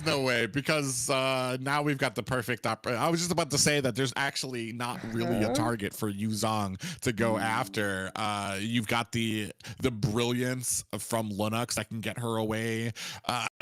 no way, because now we've got the perfect I was just about to say that there's actually not really a target for Yuzong to go after. You've got the brilliance from Lunux that can get her away.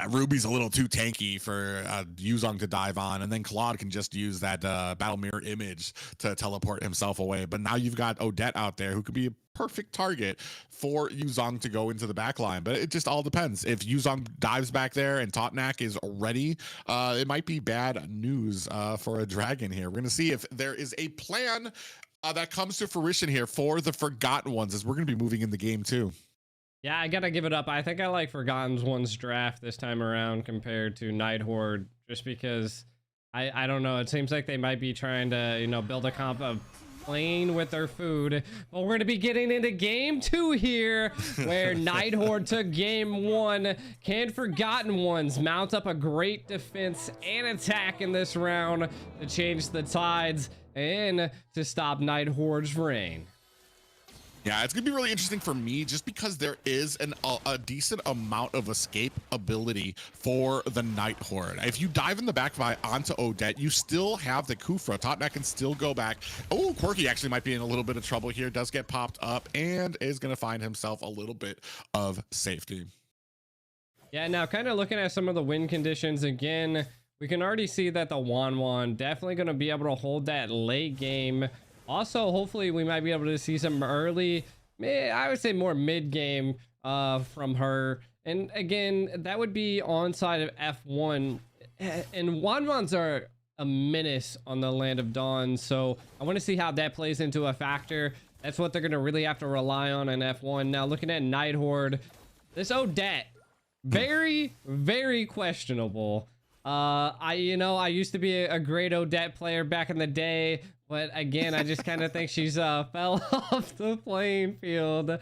Ruby's a little too tanky for Yuzong to dive on, and then Claude can just use that battle mirror image to teleport himself away. But now you've got Odette out there who could be a perfect target for Yuzong to go into the back line. But it just all depends. If Yuzong dives back there and Totnak is ready, it might be bad news for a dragon here. We're going to see if there is a plan that comes to fruition here for the Forgotten Ones, as we're going to be moving in the game too. Yeah, I gotta give it up. I think I like Forgotten Ones draft this time around compared to Night Horde, just because I don't know. It seems like they might be trying to, build a comp of playing with their food. But we're gonna be getting into game 2 here, where Night Horde took game 1. Can Forgotten Ones mount up a great defense and attack in this round to change the tides and to stop Night Horde's reign? Yeah, it's going to be really interesting for me, just because there is a decent amount of escape ability for the Night Horde. If you dive in the back by onto Odette, you still have the Kufra. Totnak can still go back. Oh, Quirky actually might be in a little bit of trouble here. Does get popped up and is going to find himself a little bit of safety. Yeah, now kind of looking at some of the win conditions again, we can already see that the Wanwan definitely going to be able to hold that late game. Also, hopefully we might be able to see some early, I would say more mid-game from her. And again, that would be on side of F1. And Wanwans are a menace on the Land of Dawn, so I want to see how that plays into a factor. That's what they're going to really have to rely on in F1. Now, looking at Night Horde, this Odette, very, very questionable. I used to be a great Odette player back in the day, but again, I just kind of think she's fell off the playing field.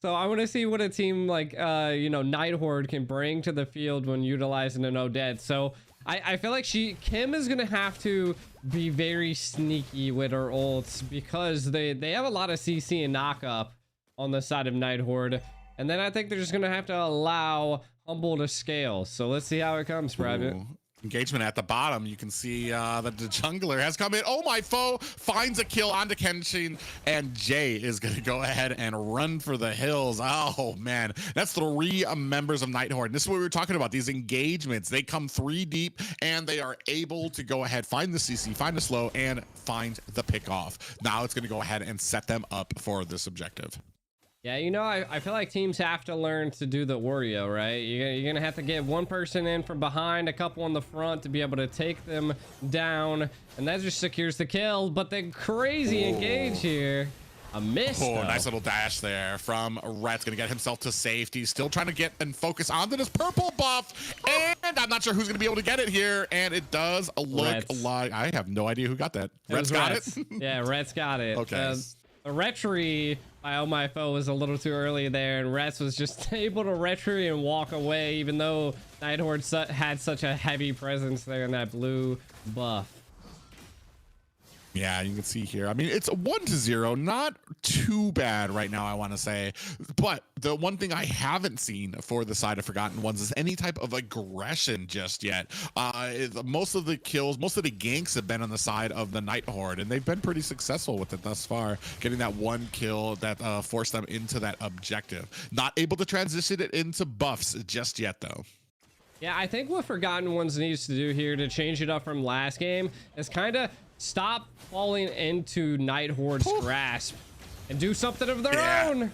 So I want to see what a team like Night Horde can bring to the field when utilizing an Odette. So I feel like Kim is gonna have to be very sneaky with her ults because they have a lot of CC and knock up on the side of Night Horde, and then I think they're just gonna have to allow Humble to scale. So let's see how it comes, Private. Ooh. Engagement at the bottom. You can see that the jungler has come in. Oh, my foe finds a kill onto Kenshin, and Jay is going to go ahead and run for the hills. Oh, man. That's 3 members of Night Horde. And this is what we were talking about. These engagements, they come 3 deep, and they are able to go ahead, find the CC, find the slow, and find the pick off. Now it's going to go ahead and set them up for this objective. Yeah, you know, I feel like teams have to learn to do the Wario, right? You're going to have to get one person in from behind, a couple in the front to be able to take them down, and that just secures the kill. But the crazy engage here. A miss, though. Nice little dash there from Rhett's going to get himself to safety. Still trying to get and focus onto this purple buff. And I'm not sure who's going to be able to get it here. And it does look like... I have no idea who got that. Rhett's got it? Yeah, Rhett's got it. Okay. The retry by Oh My Foe was a little too early there, and Rets was just able to retry and walk away, even though Night Horde had such a heavy presence there in that blue buff. Yeah, you can see here. I mean, it's 1-0, not too bad right now, I want to say. But the one thing I haven't seen for the side of Forgotten Ones is any type of aggression just yet. Most of the kills, most of the ganks have been on the side of the Night Horde, and they've been pretty successful with it thus far, getting that one kill that forced them into that objective. Not able to transition it into buffs just yet, though. Yeah, I think what Forgotten Ones needs to do here to change it up from last game is kind of stop falling into Night Horde's grasp and do something of their own.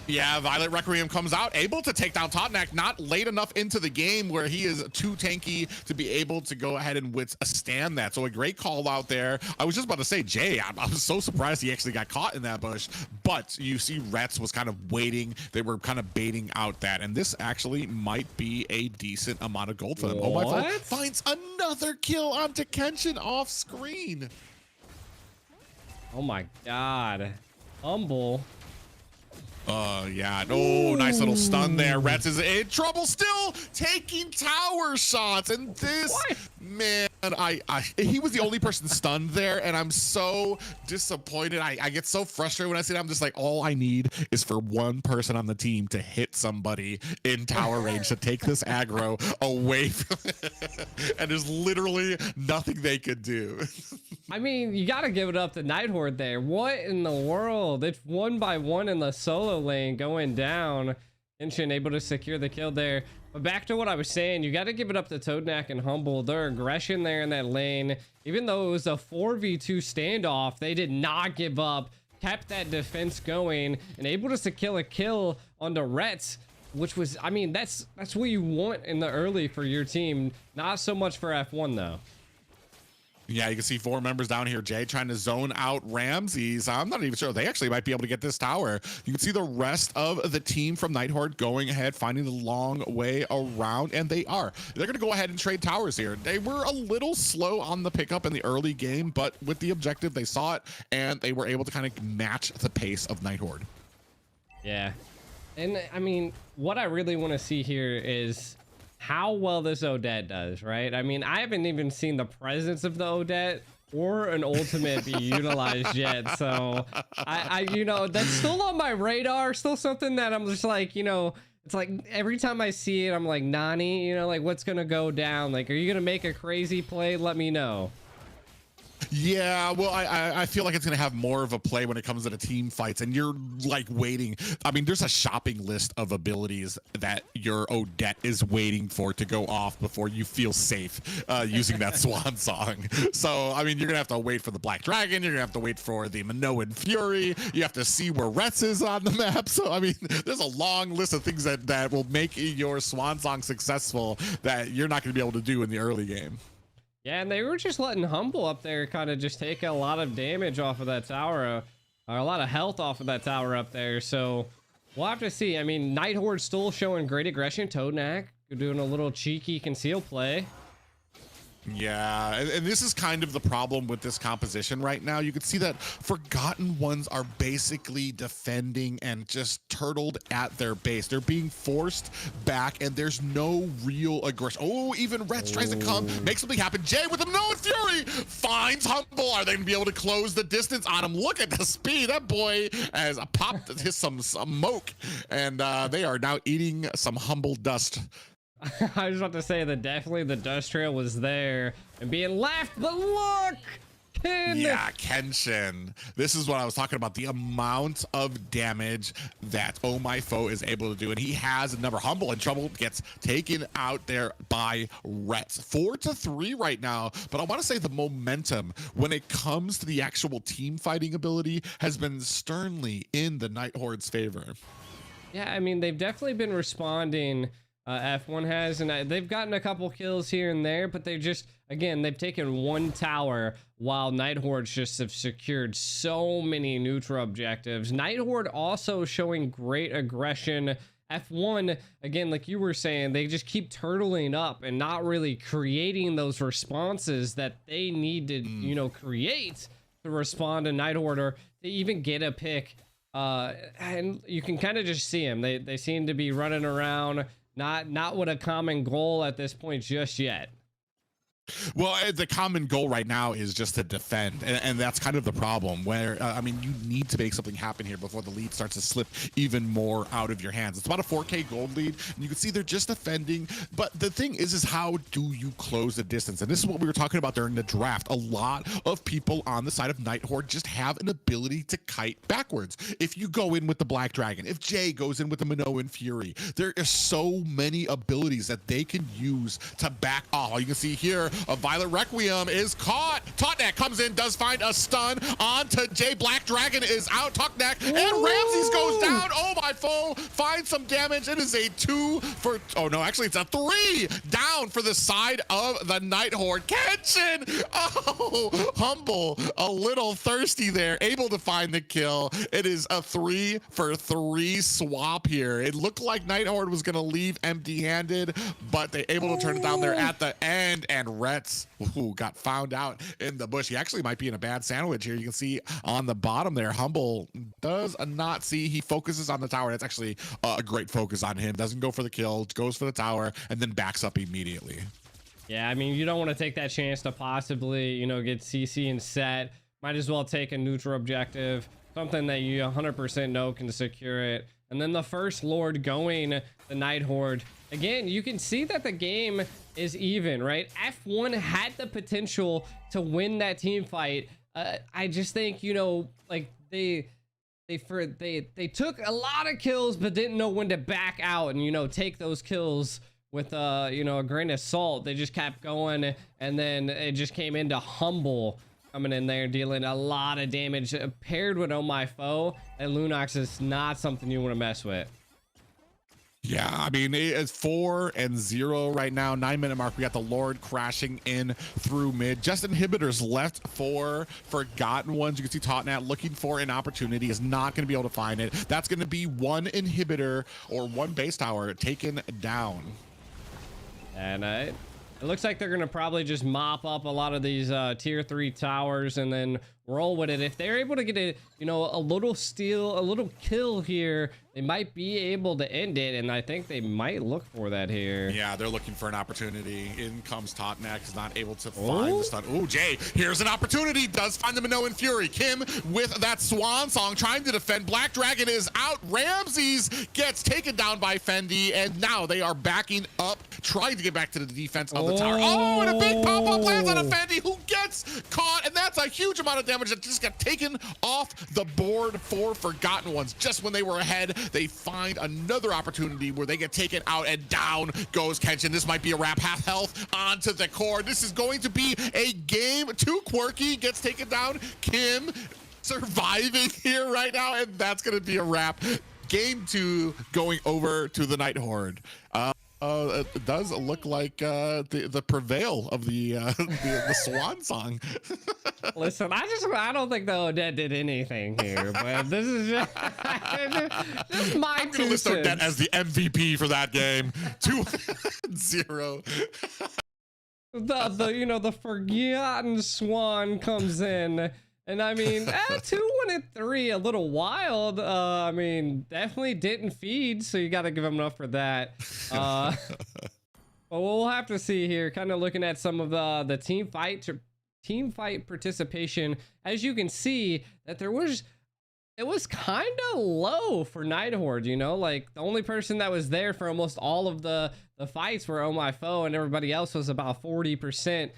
Yeah, Violet Requiem comes out, able to take down Totnak, not late enough into the game where he is too tanky to be able to go ahead and withstand that. So a great call out there. I was just about to say, Jay, I was so surprised he actually got caught in that bush. But you see Rets was kind of waiting. They were kind of baiting out that. And this actually might be a decent amount of gold for them. Oh, my God. Finds another kill onto Kenshin off screen. Oh, my God. Humble. Yeah. Oh, nice little stun there. Rets is in trouble still, taking tower shots. And this, man, he was the only person stunned there, and I'm so disappointed. I get so frustrated when I see that. I'm just like, all I need is for one person on the team to hit somebody in tower range to take this aggro away from it. And there's literally nothing they could do. I mean, you got to give it up to Night Horde there. What in the world? It's 1 by 1 in the solo lane going down. Inshin able to secure the kill there. But back to what I was saying, you got to give it up to Toadnak and Humble. Their aggression there in that lane, even though it was a 4v2 standoff, they did not give up, kept that defense going, and able to secure a kill on the Rets, which was, I mean, that's what you want in the early for your team. Not so much for F1 though. Yeah, you can see 4 members down here. Jay trying to zone out Ramses. I'm not even sure. They actually might be able to get this tower. You can see the rest of the team from Night Horde going ahead, finding the long way around, and they are. They're going to go ahead and trade towers here. They were a little slow on the pickup in the early game, but with the objective, they saw it, and they were able to kind of match the pace of Night Horde. Yeah. And, I mean, what I really want to see here is how well this Odette does, right? I mean, I haven't even seen the presence of the Odette or an ultimate be utilized yet. So I you know, that's still on my radar, still something that I'm just like, you know, it's like every time I see it, I'm like, Nani, you know, like what's going to go down? Like, are you going to make a crazy play? Let me know. Yeah, well, I feel like it's going to have more of a play when it comes to the team fights, and you're like waiting. I mean, there's a shopping list of abilities that your Odette is waiting for to go off before you feel safe using that swan song. So, I mean, you're going to have to wait for the Black Dragon. You're going to have to wait for the Minoan Fury. You have to see where Rets is on the map. So, I mean, there's a long list of things that will make your swan song successful that you're not going to be able to do in the early game. Yeah, and they were just letting Humble up there kind of just take a lot of damage off of that tower, or a lot of health off of that tower up there. So we'll have to see. I mean, Night Horde still showing great aggression. Toadnak doing a little cheeky conceal play. Yeah, and this is kind of the problem with this composition right now. You can see that Forgotten Ones are basically defending and just turtled at their base. They're being forced back, and there's no real aggression. Oh, even Rets tries to come, make something happen. Jay with him, no fury, finds Humble. Are they gonna be able to close the distance on him? Look at the speed. That boy has popped some smoke, and they are now eating some Humble dust. I was about to say that definitely the dust trail was there and being left, but look! Yeah, Kenshin. This is what I was talking about. The amount of damage that Oh My Foe is able to do. And he has a number. Humble in trouble, gets taken out there by Rets. 4-3 right now. But I want to say the momentum when it comes to the actual team fighting ability has been sternly in the Night Horde's favor. Yeah, I mean, they've definitely been responding. F1 has, and they've gotten a couple kills here and there, but they've just, again, they've taken one tower while Night Hordes just have secured so many neutral objectives. Night Horde also showing great aggression. F1, again, like you were saying, they just keep turtling up and not really creating those responses that they need to, you know, create to respond to Night Horde or to even get a pick. And you can kind of just see them. They seem to be running around. Not with a common goal at this point just yet. Well, the common goal right now is just to defend, and that's kind of the problem where, I mean, you need to make something happen here before the lead starts to slip even more out of your hands. It's about a 4K gold lead, and you can see they're just defending, but the thing is how do you close the distance? And this is what we were talking about during the draft. A lot of people on the side of Night Horde just have an ability to kite backwards. If you go in with the Black Dragon, if Jay goes in with the Minoan Fury, there are so many abilities that they can use to back off. You can see here, a Violet Requiem is caught. Totnak comes in, does find a stun onto Jay. Black Dragon is out. Totnak and Ramses goes down. Oh My Foe finds some damage. It is a 2 for, oh no, actually it's a 3 down for the side of the Night Horde. Kenshin, oh, Humble, a little thirsty there, able to find the kill. It is a 3 for 3 swap here. It looked like Night Horde was gonna leave empty-handed, but they able to turn it down there at the end, and Rets got found out in the bush. He actually might be in a bad sandwich here. You can see on the bottom there, Humble does not see. He focuses on the tower. That's actually a great focus on him. Doesn't go for the kill, goes for the tower, and then backs up immediately. Yeah, I mean, you don't want to take that chance to possibly, you know, get CC and set. Might as well take a neutral objective, something that you 100% know can secure it. And then the first Lord going, the Night Horde. Again, you can see that the game is even, right? F1 had the potential to win that team fight. I just think, you know, like they took a lot of kills, but didn't know when to back out and, you know, take those kills with, you know, a grain of salt. They just kept going, and then it just came into Humble coming in there, dealing a lot of damage. Paired with Oh My Foe, and Lunox is not something you want to mess with. Yeah, I mean, it's 4-0 right now. 9-minute mark. We got the Lord crashing in through mid. Just inhibitors left for Forgotten Ones. You can see Totnat looking for an opportunity, is not going to be able to find it. That's going to be one inhibitor or one base tower taken down. And it looks like they're going to probably just mop up a lot of these tier 3 towers and then roll with it. If they're able to get a, you know, a little steal, a little kill here, they might be able to end it, and I think they might look for that here. Yeah, they're looking for an opportunity. In comes Totnak, is not able to find the stun. Oh, Jay, here's an opportunity. Does find the Minoan Fury. Kim with that swan song trying to defend. Black Dragon is out. Ramses gets taken down by Fendi, and now they are backing up, trying to get back to the defense of the tower. Oh, and a big pop-up lands on a Fendi who gets caught, and that's a huge amount of damage that just got taken off the board for Forgotten Ones. Just when they were ahead, they find another opportunity where they get taken out, and down goes Kenshin. This might be a wrap. Half health onto the core. This is going to be a game. Too quirky, gets taken down. Kim surviving here right now, and that's going to be a wrap. Game 2 going over to the Night Horde. It does look like the prevail of the swan song. Listen, I don't think the Odette did anything here, but this is just my I'm gonna list Odette as the MVP for that game. 2-0. the forgotten swan comes in. And I mean, 2-1-3, a little wild. I mean, definitely didn't feed, so you got to give him enough for that. But we'll have to see here. Kind of looking at some of the team fight participation. As you can see, that it was kind of low for Night Horde. You know, like the only person that was there for almost all of the fights were Oh My Foe, and everybody else was about 40%.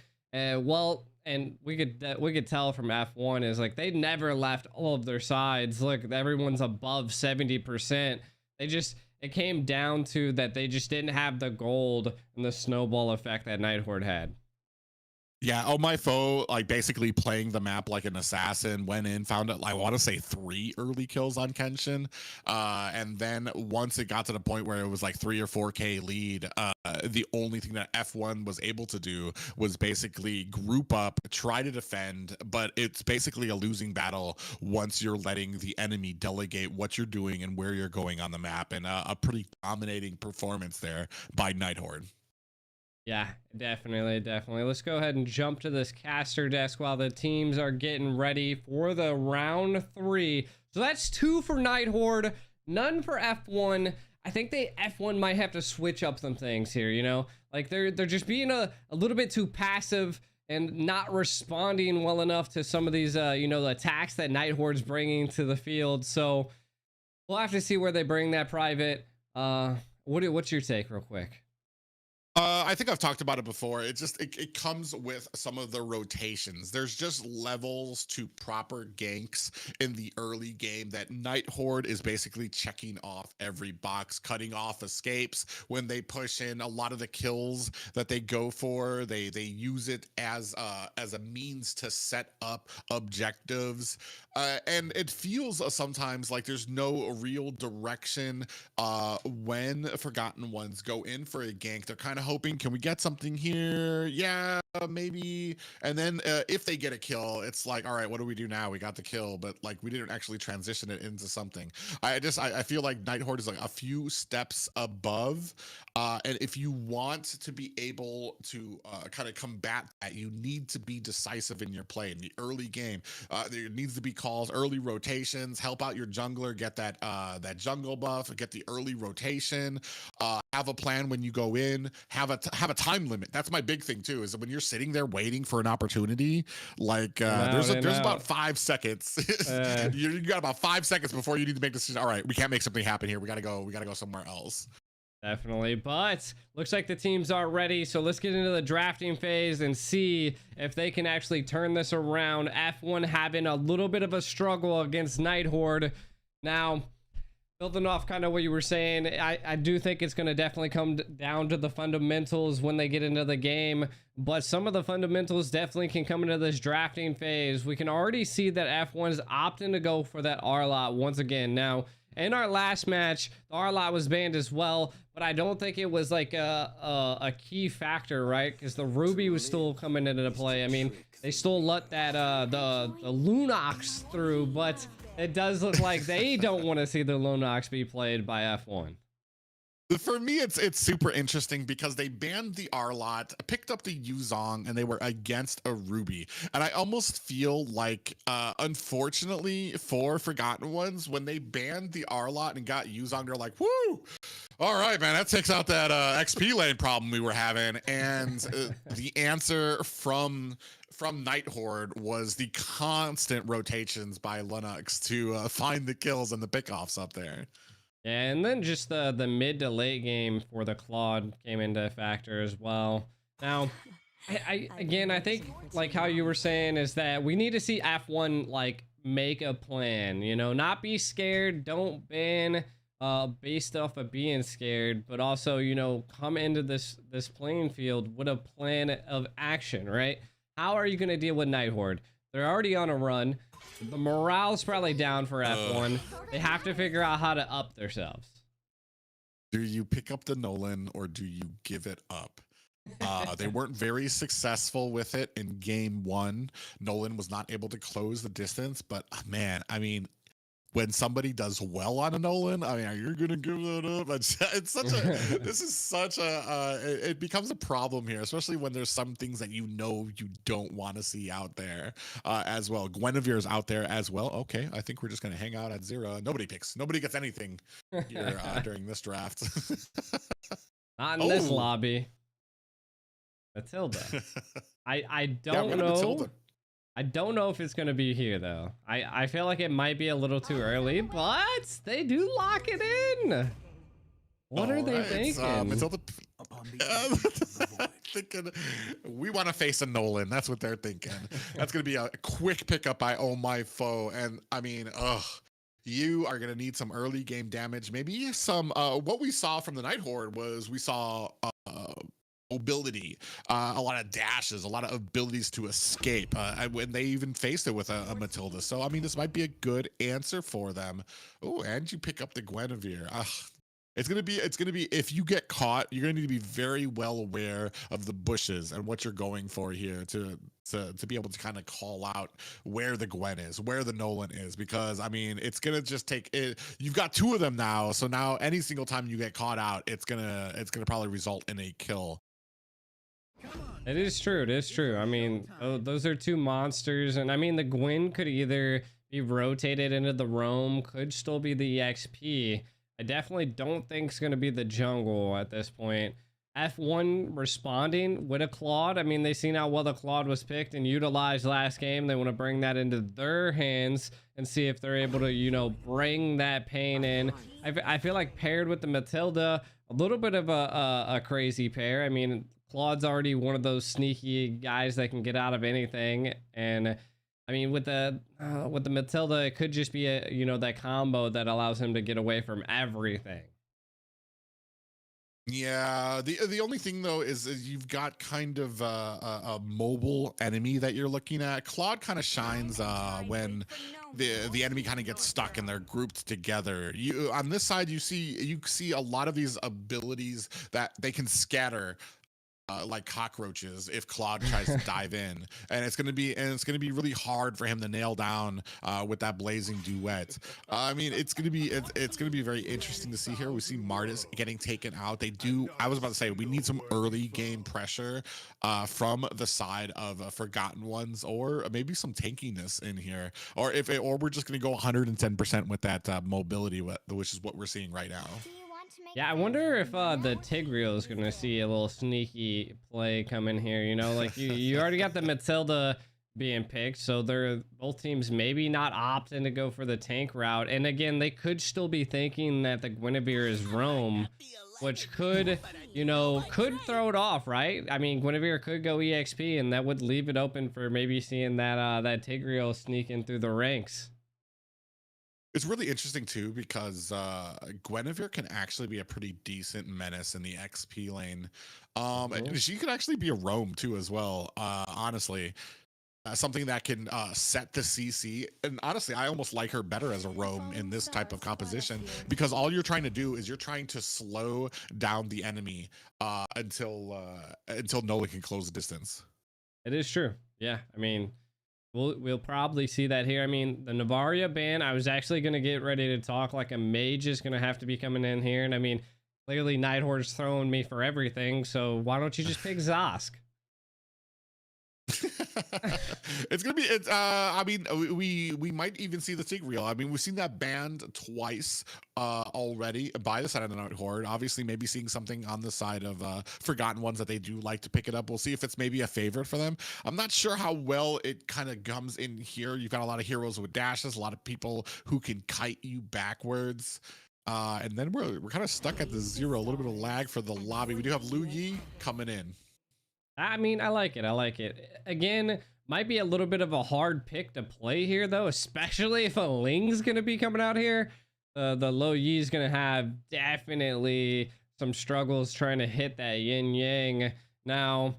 Well. And we could tell from F1 is like they never left all of their sides. Look, everyone's above 70%. It came down to that they just didn't have the gold and the snowball effect that Night Horde had. Yeah, Oh My Foe, like basically playing the map like an assassin, went in, found it, I want to say 3 early kills on Kenshin. And then once it got to the point where it was like 3 or 4K lead, the only thing that F1 was able to do was basically group up, try to defend, but it's basically a losing battle once you're letting the enemy delegate what you're doing and where you're going on the map. And a pretty dominating performance there by Night Horde. Yeah, definitely. Let's go ahead and jump to this caster desk while the teams are getting ready for the round 3. So that's 2 for Night Horde, none for F1. I think F1 might have to switch up some things here, you know? Like they're just being a little bit too passive and not responding well enough to some of these, the attacks that Night Horde's bringing to the field. So we'll have to see where they bring that private. What's your take real quick? I think I've talked about it before. It comes with some of the rotations. There's just levels to proper ganks in the early game that Night Horde is basically checking off every box, cutting off escapes when they push in. A lot of the kills that they go for, they use it as a means to set up objectives. And it feels sometimes like there's no real direction when Forgotten Ones go in for a gank. They're kind of hoping, can we get something here? Yeah, maybe. And then if they get a kill, it's like, all right, what do we do now? We got the kill, but like we didn't actually transition it into something. I feel like Night Horde is like a few steps above. And if you want to be able to kind of combat that, you need to be decisive in your play in the early game. There needs to be calls, early rotations, help out your jungler, get that jungle buff, get the early rotation, have a plan when you go in, have a time limit. That's my big thing too, is that when you're sitting there waiting for an opportunity, like there's about 5 seconds. You got about 5 seconds before you need to make a decision. All right, we can't make something happen here. We gotta go somewhere else. Definitely, but looks like the teams are ready, so let's get into the drafting phase and see if they can actually turn this around. F1 having a little bit of a struggle against Night Horde. Now, building off kind of what you were saying, I do think it's going to definitely come down to the fundamentals when they get into the game, but some of the fundamentals definitely can come into this drafting phase. We can already see that F1 is opting to go for that R-Lot once again. Now, in our last match, the R-Lot was banned as well, but I don't think it was like a key factor, right? Because the Ruby was still coming into play. I mean, they still let that the Lunox through, but it does look like they don't want to see the Lunox be played by F1. For me, it's super interesting because they banned the R-Lot, picked up the Yuzong, and they were against a Ruby. And I almost feel like, unfortunately for Forgotten Ones, when they banned the R-Lot and got Yuzong, they're like, woo! All right, man, that takes out that XP lane problem we were having. And the answer from Night Horde was the constant rotations by Lunox to find the kills and the pickoffs up there. And then just the mid to late game for the Claude came into factor as well. Now, I think like how you were saying is that we need to see F1 like make a plan, you know, not be scared, don't ban based off of being scared, but also, you know, come into this playing field with a plan of action, right? How are you going to deal with Night Horde? They're already on a run. The morale's probably down for F1. They have to figure out how to up themselves. Do you pick up the Nolan or do you give it up? They weren't very successful with it in game 1. Nolan was not able to close the distance, but man, I mean, when somebody does well on a Nolan, I mean, are you gonna give that up? It's such a this is such a it becomes a problem here, especially when there's some things that you don't want to see out there as well. Guinevere's out there as well. Okay, I think we're just gonna hang out at 0. Nobody gets anything here during this draft. Not in this lobby. Matilda. I don't know. Matilda. I don't know if it's going to be here, though. I feel like it might be a little too early, but they do lock it in. What are they thinking? Matilda, thinking we want to face a Nolan. That's what they're thinking. That's going to be a quick pickup by Oh My Foe. And I mean, you are going to need some early game damage. Maybe some, what we saw from the Night Horde was we saw mobility, a lot of dashes, a lot of abilities to escape, when they even faced it with a Matilda. So I mean, this might be a good answer for them. Oh, and you pick up the Guinevere. It's gonna be if you get caught, you're gonna need to be very well aware of the bushes and what you're going for here to be able to kind of call out where the Gwen is, where the Nolan is, because I mean, it's gonna just take it. You've got 2 of them now, so now any single time you get caught out, it's gonna probably result in a kill. It is true. It is true. I mean, those are 2 monsters, and I mean, the Gwyn could either be rotated into the roam, could still be the EXP. I definitely don't think it's going to be the jungle at this point. F1 responding with a Claude. I mean, they seen how well the Claude was picked and utilized last game. They want to bring that into their hands and see if they're able to, you know, bring that pain in. I feel like paired with the Matilda, a little bit of a crazy pair. I mean, Claude's already one of those sneaky guys that can get out of anything, and I mean with the Matilda, it could just be a, you know, that combo that allows him to get away from everything. Yeah, the only thing though is you've got kind of a mobile enemy that you're looking at. Claude kind of shines when the enemy kind of gets stuck and they're grouped together. You on this side, you see a lot of these abilities that they can scatter like cockroaches if Claude tries to dive in, and it's gonna be really hard for him to nail down with that blazing duet. I mean, it's gonna be very interesting to see here. We see Martis getting taken out. I was about to say we need some early game pressure from the side of Forgotten Ones, or maybe some tankiness in here, or we're just gonna go 110% with that mobility, which is what we're seeing right now. Yeah, I wonder if the Tigreal is gonna see a little sneaky play come in here. You know, like you already got the Matilda being picked, so they're both teams maybe not opting to go for the tank route. And again, they could still be thinking that the Guinevere is roam, which could, you know, could throw it off, right? I mean, Guinevere could go EXP, and that would leave it open for maybe seeing that Tigreal sneak in through the ranks. It's really interesting too, because Guinevere can actually be a pretty decent menace in the XP lane. She could actually be a roam too as well, honestly. Something that can set the CC, and honestly I almost like her better as a roam in this type of composition, because all you're trying to do is you're trying to slow down the enemy until Nolan can close the distance. It is true. Yeah, I mean, we'll probably see that here. I mean, the Navaria ban, I was actually going to get ready to talk like a mage is going to have to be coming in here. And I mean, clearly Night Horde's throwing me for everything. So why don't you just pick Zosk? It's gonna be I mean, we might even see the Tigreal. I mean, we've seen that banned twice already by the side of the Night Horde. Obviously maybe seeing something on the side of Forgotten Ones that they do like to pick it up. We'll see if it's maybe a favorite for them. I'm not sure how well it kind of comes in here. You've got a lot of heroes with dashes, a lot of people who can kite you backwards, and then we're kind of stuck at the 0. A little bit of lag for the lobby. We do have Lu Yi coming in. I mean, I like it. I like it. Again, might be a little bit of a hard pick to play here, though, especially if a Ling's going to be coming out here. The Lo Yi's going to have definitely some struggles trying to hit that yin yang. Now,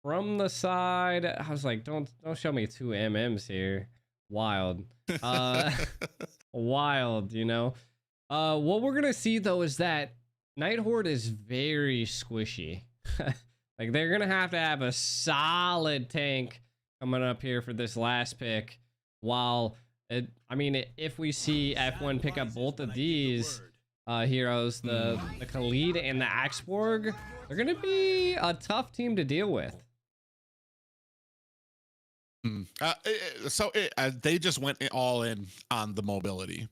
from the side, I was like, don't show me 2 MMs here. Wild. Wild, you know. What we're going to see, though, is that Night Horde is very squishy. Like, they're going to have a solid tank coming up here for this last pick, while I mean, if we see F1 pick up both of these heroes, the Khalid and the Axborg, they're gonna be a tough team to deal with. They just went all in on the mobility,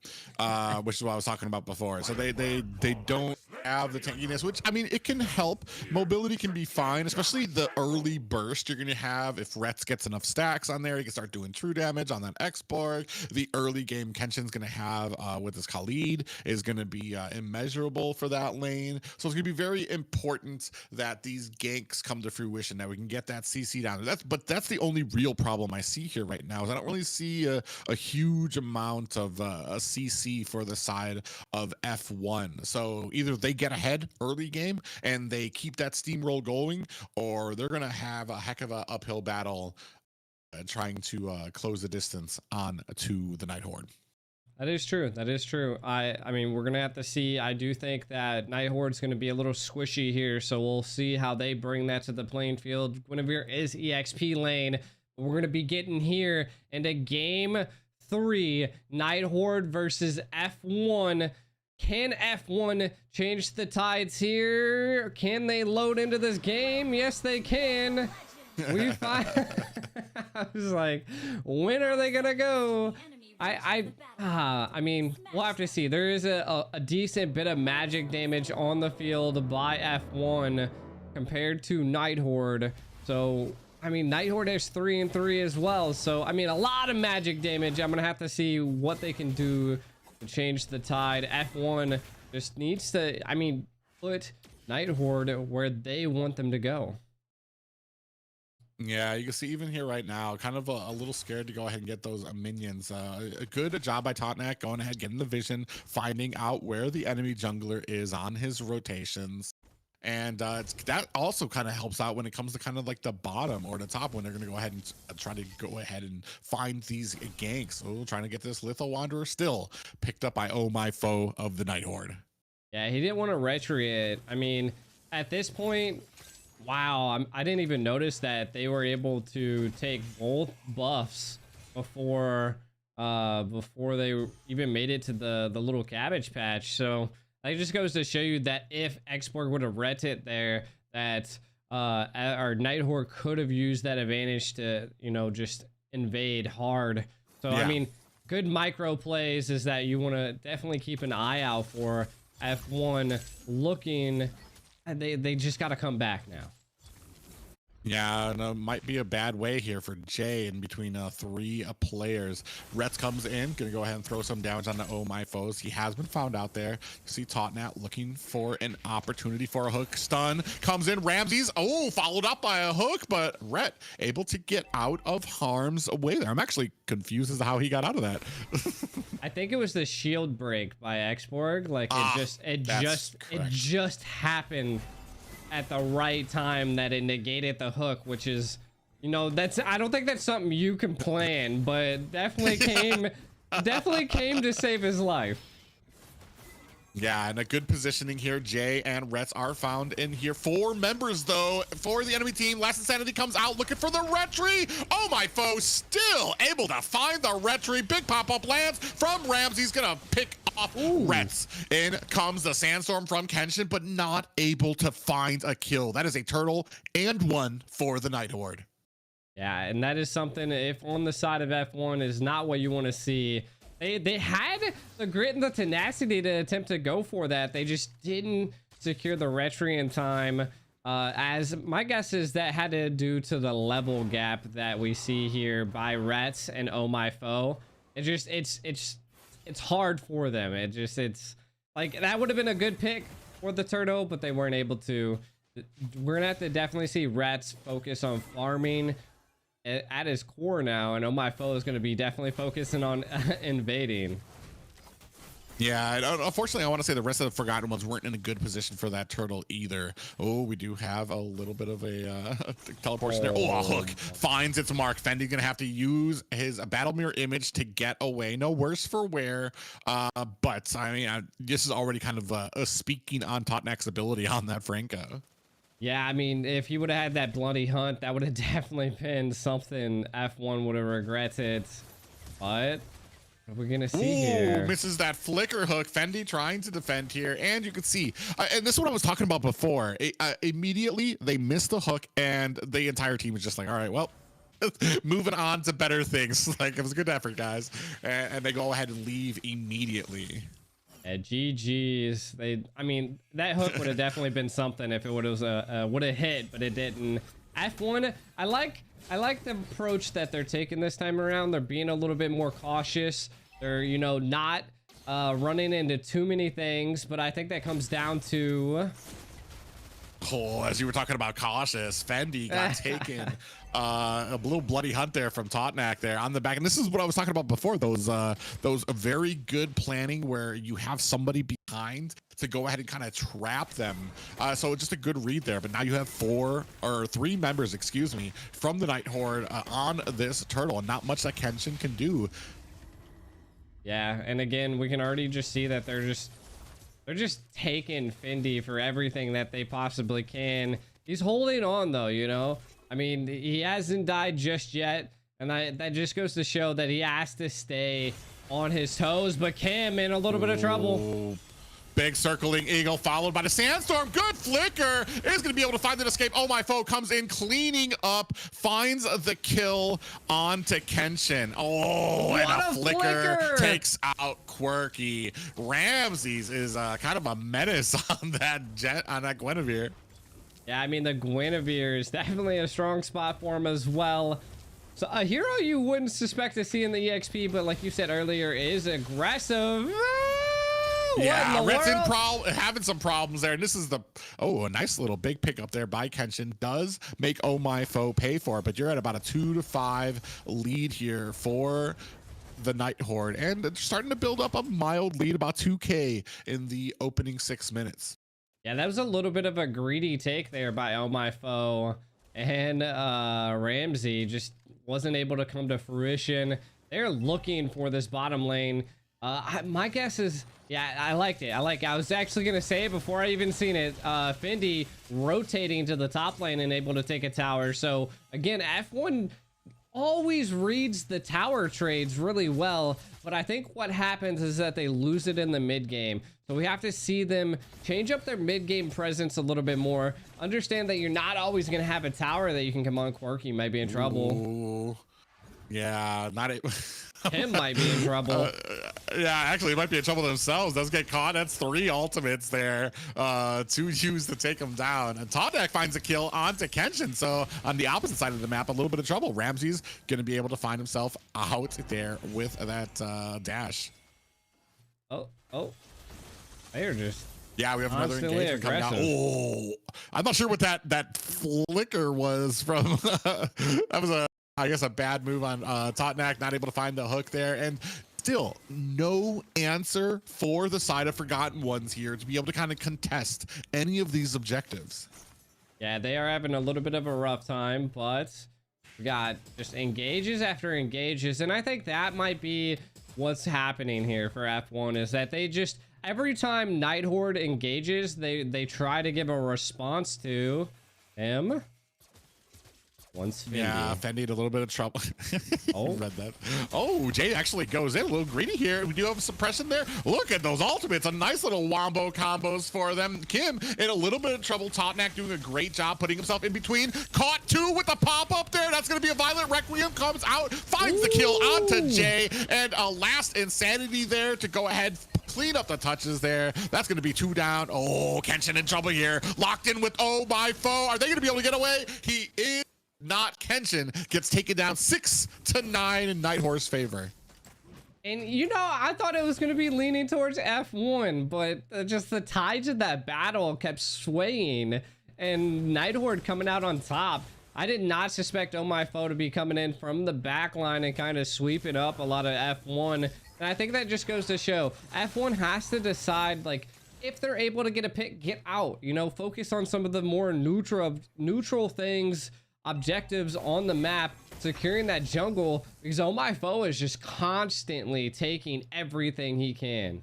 which is what I was talking about before. So they don't have the tankiness, which, I mean, it can help. Mobility can be fine, especially the early burst you're going to have. If Retz gets enough stacks on there, he can start doing true damage on that X-Borg. The early game Kenshin's going to have with his Khalid is going to be immeasurable for that lane. So it's going to be very important that these ganks come to fruition, that we can get that CC down. But that's the only real problem I see here right now, is I don't really see a huge amount of a CC for the side of F1. So either they get ahead early game and they keep that steamroll going, or they're gonna have a heck of a uphill battle trying to close the distance on to the Night Horde. That is true. That is true. I mean, we're gonna have to see. I do think that Night Horde's gonna be a little squishy here, so we'll see how they bring that to the playing field. Guinevere is EXP lane. We're gonna be getting here into game 3, Night Horde versus F1. Can F1 change the tides here? Can they load into this game? Yes, they can. We find. I was like, when are they gonna go? I mean, we'll have to see. There is a decent bit of magic damage on the field by F1 compared to Night Horde. So, I mean, Night Horde has 3 and 3 as well. So, I mean, a lot of magic damage. I'm gonna have to see what they can do to change the tide. F1 just needs to, I mean, put Night Horde where they want them to go. Yeah, you can see even here right now, kind of a little scared to go ahead and get those minions. A good job by Totnak going ahead, getting the vision, finding out where the enemy jungler is on his rotations. And that also kind of helps out when it comes to kind of like the bottom or the top, when they're going to go ahead and try to go ahead and find these ganks. Oh, trying to get this Lethal Wanderer still picked up by Oh My Foe of the Night Horde. Yeah, he didn't want to retry it. I mean, at this point, wow, I didn't even notice that they were able to take both buffs before they even made it to the little cabbage patch. So it just goes to show you that if X-Borg would have ret it there, that our Night Horde could have used that advantage to, you know, just invade hard. So yeah. I mean, good micro plays is that you want to definitely keep an eye out for. F1 looking, and they just got to come back now. Yeah, no, might be a bad way here for Jay in between 3 players. Retz comes in, gonna go ahead and throw some damage on the Oh My Foes. He has been found out there. You see Totnat looking for an opportunity for a hook. Stun comes in. Ramses, followed up by a hook, but Ret able to get out of harm's way there. I'm actually confused as to how he got out of that. I think it was the shield break by X-Borg. Like it just happened at the right time that it negated the hook, which is, you know, I don't think that's something you can plan, but definitely came to save his life. Yeah, and a good positioning here. Jay and Retz are found in here. 4 members, though, for the enemy team. Last Insanity comes out looking for the retry. Oh My Foe still able to find the retry. Big pop-up lands from Ramsey's gonna pick off Retz. In comes the Sandstorm from Kenshin, but not able to find a kill. That is a turtle and 1 for the Night Horde. Yeah, and that is something, if on the side of F1 is not what you want to see. They had the grit and the tenacity to attempt to go for that. They just didn't secure the retry in time. As my guess is that had to do to the level gap that we see here by Retz and Oh My Foe. It's hard for them. It's like that would have been a good pick for the turtle, but they weren't able to. We're gonna have to definitely see Retz focus on farming at his core now, and Oh My Foe is going to be definitely focusing on invading. Yeah, unfortunately, I want to say the rest of the Forgotten Ones weren't in a good position for that turtle either. Oh, we do have a little bit of a teleportation there. Oh, a hook finds its mark. Fendi's going to have to use his battle mirror image to get away. No worse for wear. But, I mean, this is already kind of speaking on Totnak's ability on that Franco. Yeah, I mean, if he would have had that bloody hunt, that would have definitely been something F1 would have regretted. But What are we gonna see here? Misses that flicker hook. Fendi trying to defend here, and you can see, and this is what I was talking about before. Immediately they missed the hook, and the entire team is just like, all right, well, moving on to better things. Like, it was a good effort, guys, and they go ahead and leave immediately. Yeah, GG's. I mean, that hook would have definitely been something if it would have hit, but it didn't. F1, I like the approach that they're taking this time around. They're being a little bit more cautious. They're, you know, not running into too many things, but I think that comes down to... Oh, as you were talking about cautious, Fendi got taken. A little bloody hunt there from Totnak there on the back. And this is what I was talking about before, those very good planning where you have somebody behind to go ahead and kind of trap them. So just a good read there. But now you have 3 members, excuse me, from the Night Horde on this turtle, and not much that Kenshin can do. Yeah, and again, we can already just see that they're just taking Fendi for everything that they possibly can. He's holding on though, you know. I mean, he hasn't died just yet, and that just goes to show that he has to stay on his toes. But Kim in a little bit of trouble. Big circling eagle followed by the sandstorm. Good flicker. Is going to be able to find an escape. Oh, my foe comes in cleaning up, finds the kill onto Kenshin. Oh, what and a flicker takes out Quirky. Ramses is kind of a menace on that Guinevere. Yeah, I mean, the Guinevere is definitely a strong spot for him as well. So a hero you wouldn't suspect to see in the EXP, but like you said earlier, is aggressive. Yeah, Ritson having some problems there. And this is a nice little big pickup there by Kenshin. Does make Oh My Foe pay for it, but you're at about a 2-5 lead here for the Night Horde, and starting to build up a mild lead, about 2K in the opening 6 minutes. Yeah, that was a little bit of a greedy take there by Oh My Foe, and Ramsey just wasn't able to come to fruition. They're looking for this bottom lane. My guess is, yeah, I liked it. I was actually gonna say it before I even seen it. Fendi rotating to the top lane and able to take a tower. So again, F1 always reads the tower trades really well, but I think what happens is that they lose it in the mid game. So we have to see them change up their mid game presence a little bit more. Understand that you're not always going to have a tower that you can come on. Quirky might be in trouble. Ooh. Yeah, not it. Him might be in trouble. Yeah, actually, it might be in trouble themselves. Does get caught. That's 3 ultimates there to use to take him down. And Totnak finds a kill onto Kenshin. So on the opposite side of the map, a little bit of trouble. Ramsey's going to be able to find himself out there with that dash. Oh. They're just... Yeah, we have another engagement coming out. Oh, I'm not sure what that flicker was from. That was I guess a bad move on Totnak, not able to find the hook there, and still no answer for the side of Forgotten Ones here to be able to kind of contest any of these objectives. Yeah, they are having a little bit of a rough time, but we got just engages after engages, and I think that might be what's happening here for F1, is that they just, every time Night Horde engages, they try to give a response to him. Once Fendi. Yeah, Fendi had a little bit of trouble. Oh, read that. Oh, Jay actually goes in a little greedy here. We do have a suppression there. Look at those ultimates. A nice little wombo combos for them. Kim in a little bit of trouble. Totnak doing a great job putting himself in between. Caught 2 with the pop up there. That's going to be a violent Requiem. Comes out, finds the kill onto Jay, and a last insanity there to go ahead, clean up the touches there. That's going to be 2 down. Oh, Kenshin in trouble here. Locked in with Oh My Foe. Are they going to be able to get away? He is not. Kenshin gets taken down 6-9 in Night Horde's favor. And you know, I thought it was going to be leaning towards F1, but just the tides of that battle kept swaying, and Night Horde coming out on top. I did not suspect Oh My Foe to be coming in from the back line and kind of sweeping up a lot of F1. And I think that just goes to show F1 has to decide, like, if they're able to get a pick, get out, you know, focus on some of the more neutral things, objectives on the map, securing that jungle, because Oh My Foe is just constantly taking everything he can.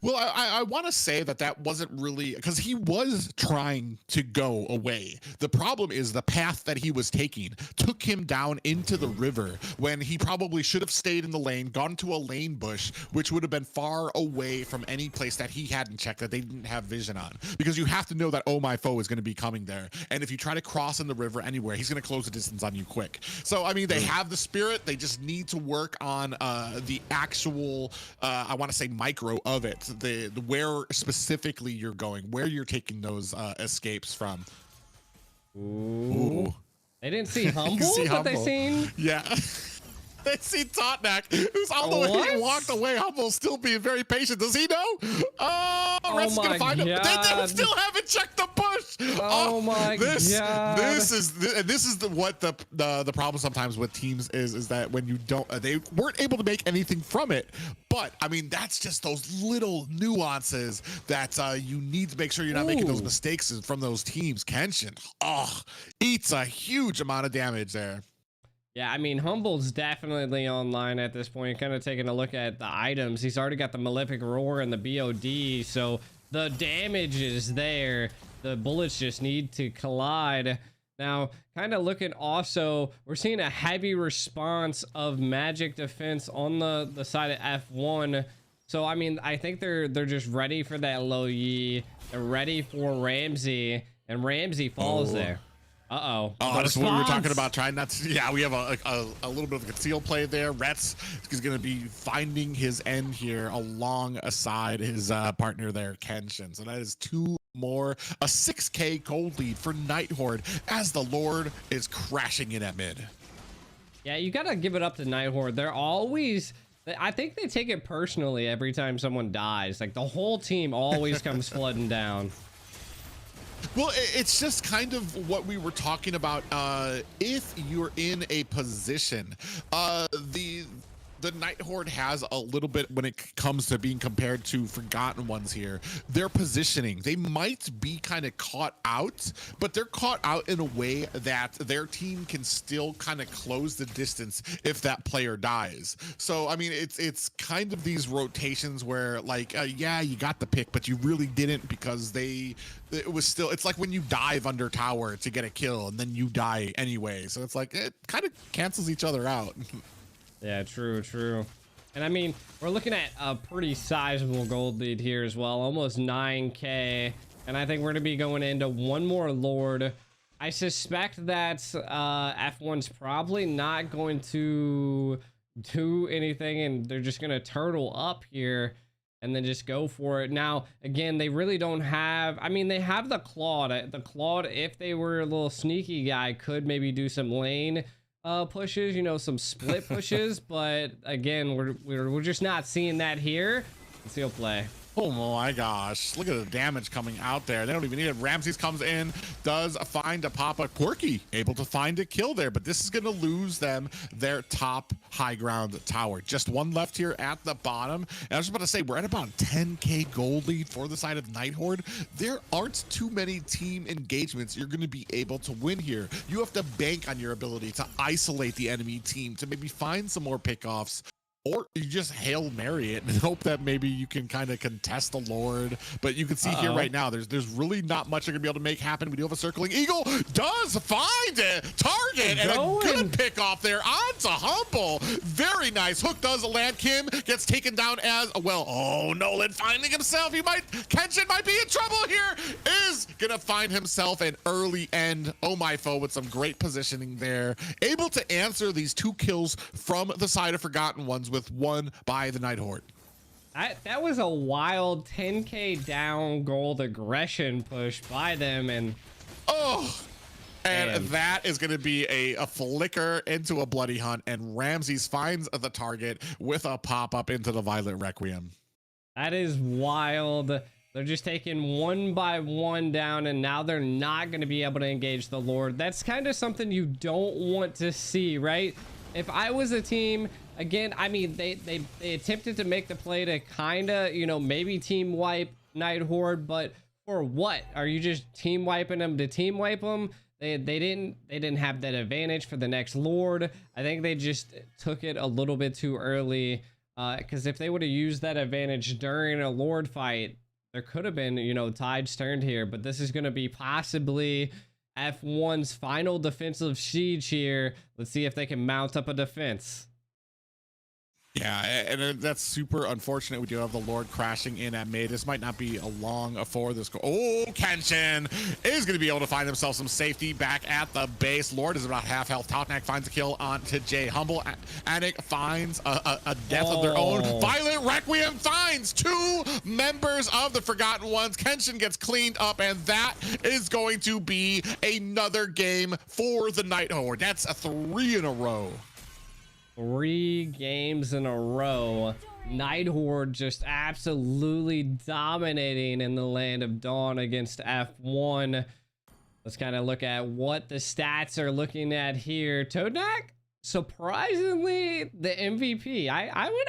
Well, I want to say that wasn't really, because he was trying to go away. The problem is the path that he was taking took him down into the river when he probably should have stayed in the lane, gone to a lane bush, which would have been far away from any place that he hadn't checked, that they didn't have vision on. Because you have to know that Oh My Foe is going to be coming there. And if you try to cross in the river anywhere, he's going to close the distance on you quick. So, I mean, they have the spirit. They just need to work on the actual, I want to say micro of it. The where specifically you're going, where you're taking those escapes from. Ooh. They didn't see Humble, but they seen. Yeah. They see Totnak, who's all the way he walked away. Humble's still being very patient. Does he know? Oh, Reds is gonna find him. They still haven't checked the push. Oh my god. This is what the problem sometimes with teams is that when you don't, they weren't able to make anything from it. But I mean, that's just those little nuances that you need to make sure you're not making those mistakes from those teams. Kenshin, eats a huge amount of damage there. Yeah, I mean, Humble's definitely online at this point. Kind of taking a look at the items. He's already got the Malefic Roar and the BOD, so the damage is there. The bullets just need to collide. Now, kind of looking also, we're seeing a heavy response of magic defense on the side of F1. So, I mean, I think they're just ready for that low Yi. They're ready for Ramsey, and Ramsey falls there. Uh-oh. Oh, that's what we were talking about, trying not to. Yeah, we have a little bit of a conceal play there. Rets is going to be finding his end here alongside his partner there, Kenshin. So that is two more, a 6K gold lead for Night Horde as the Lord is crashing in at mid. Yeah, you got to give it up to Night Horde. They're always, I think they take it personally every time someone dies. Like the whole team always comes flooding down. Well, it's just kind of what we were talking about. If you're in a position, the Night Horde has a little bit when it comes to being compared to Forgotten Ones here. Their positioning, they might be kind of caught out, but they're caught out in a way that their team can still kind of close the distance if that player dies. So, I mean, it's kind of these rotations where, like, yeah, you got the pick, but you really didn't because it was still, it's like when you dive under tower to get a kill and then you die anyway. So it's like, it kind of cancels each other out. Yeah, true. And I mean, we're looking at a pretty sizable gold lead here as well, almost 9K. And I think we're going to be going into one more Lord. I suspect that F1's probably not going to do anything, and they're just going to turtle up here and then just go for it. Now, again, they really don't have, I mean, they have the Claude. The Claude, if they were a little sneaky guy, could maybe do some lane pushes, you know, some split pushes, but again, we're just not seeing that here. Conceal play. Oh my gosh, look at the damage coming out there. They don't even need it. Ramses comes in, does find a pop-up. Quirky able to find a kill there, but this is going to lose them their top high ground tower. Just one left here at the bottom. And I was just about to say, we're at about 10K gold lead for the side of Night Horde. There aren't too many team engagements you're going to be able to win here. You have to bank on your ability to isolate the enemy team, to maybe find some more pickoffs, or you just Hail Mary it and hope that maybe you can kind of contest the Lord. But you can see here right now, there's really not much you're gonna be able to make happen. We do have a circling eagle, does find a target, and a good pick off there onto Humble. Very nice hook, does land. Kim gets taken down as well. Oh, Nolan finding himself. Kenshin might be in trouble here. Is gonna find himself an early end. Oh My Foe with some great positioning there. Able to answer these 2 kills from the side of Forgotten Ones with one by the Night Horde. That was a wild 10K down gold aggression push by them, and that is going to be a flicker into a bloody hunt, and Ramses finds the target with a pop-up into the Violet Requiem. That is wild. They're just taking one by one down, and now they're not going to be able to engage the Lord. That's kind of something you don't want to see, right? If I was a team, again, I mean, they attempted to make the play to kind of, you know, maybe team wipe Night Horde, but for what? Are you just team wiping them to team wipe them? They didn't have that advantage for the next Lord. I think they just took it a little bit too early. Because if they would have used that advantage during a Lord fight, there could have been, you know, tides turned here. But this is going to be possibly F1's final defensive siege here. Let's see if they can mount up a defense. Yeah, and that's super unfortunate. We do have the Lord crashing in at mid. This might not be a long for this. Oh, Kenshin is going to be able to find himself some safety back at the base. Lord is about half health. Totnak finds a kill onto Jay. Humble Anik finds a death of their own. Violent Requiem finds 2 members of the Forgotten Ones. Kenshin gets cleaned up, and that is going to be another game for the Night Horde. That's a 3 in a row. 3 games in a row. Night Horde just absolutely dominating in the Land of Dawn against F1. Let's kind of look at what the stats are looking at here. Toadnak, surprisingly, the MVP. I would,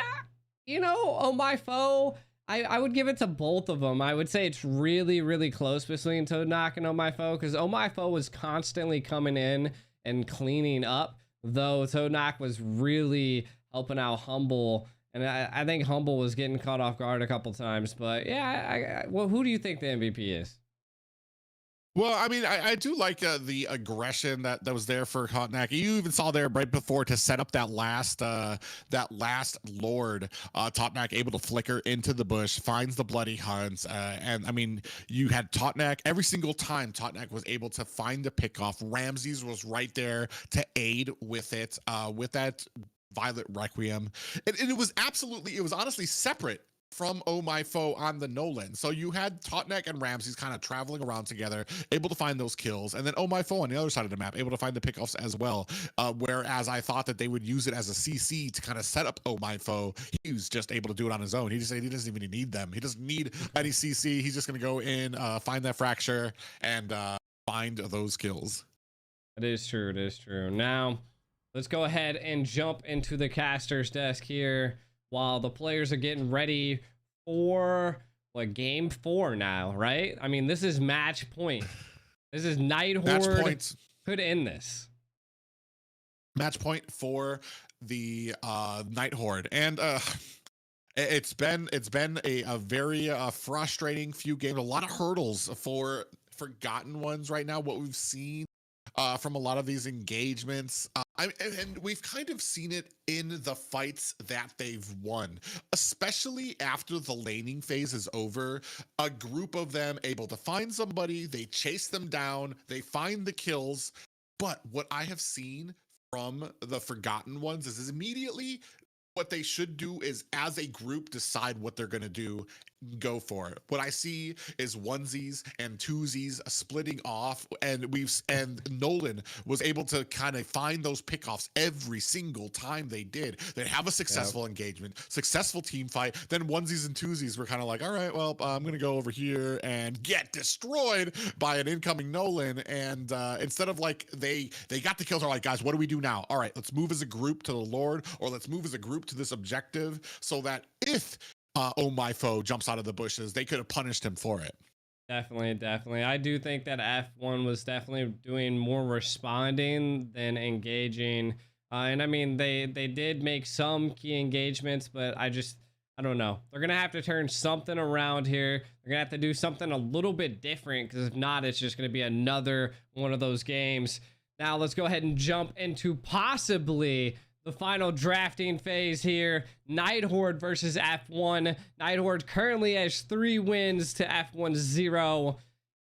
you know, oh my foe, I would give it to both of them. I would say it's really, really close between Toadnak and Oh My Foe, because Oh My Foe was constantly coming in and cleaning up, though Toadnak was really helping out Humble, and I think Humble was getting caught off guard a couple times. But yeah, well, who do you think the MVP is? Well, I mean, I do like the aggression that was there for Hotnak. You even saw there right before to set up that last Lord. Totnak able to flicker into the bush, finds the bloody hunts, and I mean, you had Totnak every single time. Totnak was able to find the pickoff. Ramses was right there to aid with it, with that Violet Requiem, and it was honestly separate from Oh My Foe on the Nolan. So you had Totnek and Ramses kind of traveling around together, able to find those kills, and then Oh My Foe on the other side of the map, able to find the pickoffs as well. Whereas I thought that they would use it as a CC to kind of set up Oh My Foe. He was just able to do it on his own. He doesn't even need them. He doesn't need any CC. He's just going to go in, find that fracture, and find those kills. It is true. It is true. Now, let's go ahead and jump into the caster's desk here while the players are getting ready for what, game 4 now, right? I mean, this is match point. This is Night Horde could end this. Match point for the Night Horde, and it's been a very frustrating few games. A lot of hurdles for Forgotten Ones right now. What we've seen from a lot of these engagements, and we've kind of seen it in the fights that they've won, especially after the laning phase is over. A group of them able to find somebody, they chase them down, they find the kills. But what I have seen from the Forgotten Ones is immediately what they should do is, as a group, decide what they're going to do, go for it. What I see is onesies and twosies splitting off, and Nolan was able to kind of find those pickoffs every single time they did. They'd have a successful engagement, successful team fight, then onesies and twosies were kind of like, all right, well, I'm going to go over here and get destroyed by an incoming Nolan. And instead of like, they got the kills, are like, guys, what do we do now? All right, let's move as a group to the Lord, or let's move as a group to this objective, so that if Oh My Foe jumps out of the bushes, they could have punished him for it. Definitely. I do think that F1 was definitely doing more responding than engaging. And I mean, they did make some key engagements, but I don't know. They're going to have to turn something around here. They're going to have to do something a little bit different, because if not, it's just going to be another one of those games. Now, let's go ahead and jump into possibly the final drafting phase here. Night Horde versus F1. Night Horde currently has 3 wins to F1's 0.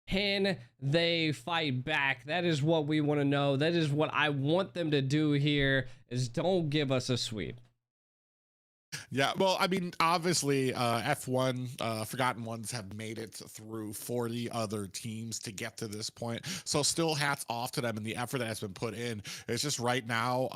Can they fight back? That is what we want to know. That is what I want them to do here, is don't give us a sweep. Yeah, well, I mean, obviously, F1, Forgotten Ones have made it through 40 other teams to get to this point. So still hats off to them and the effort that has been put in. It's just right now,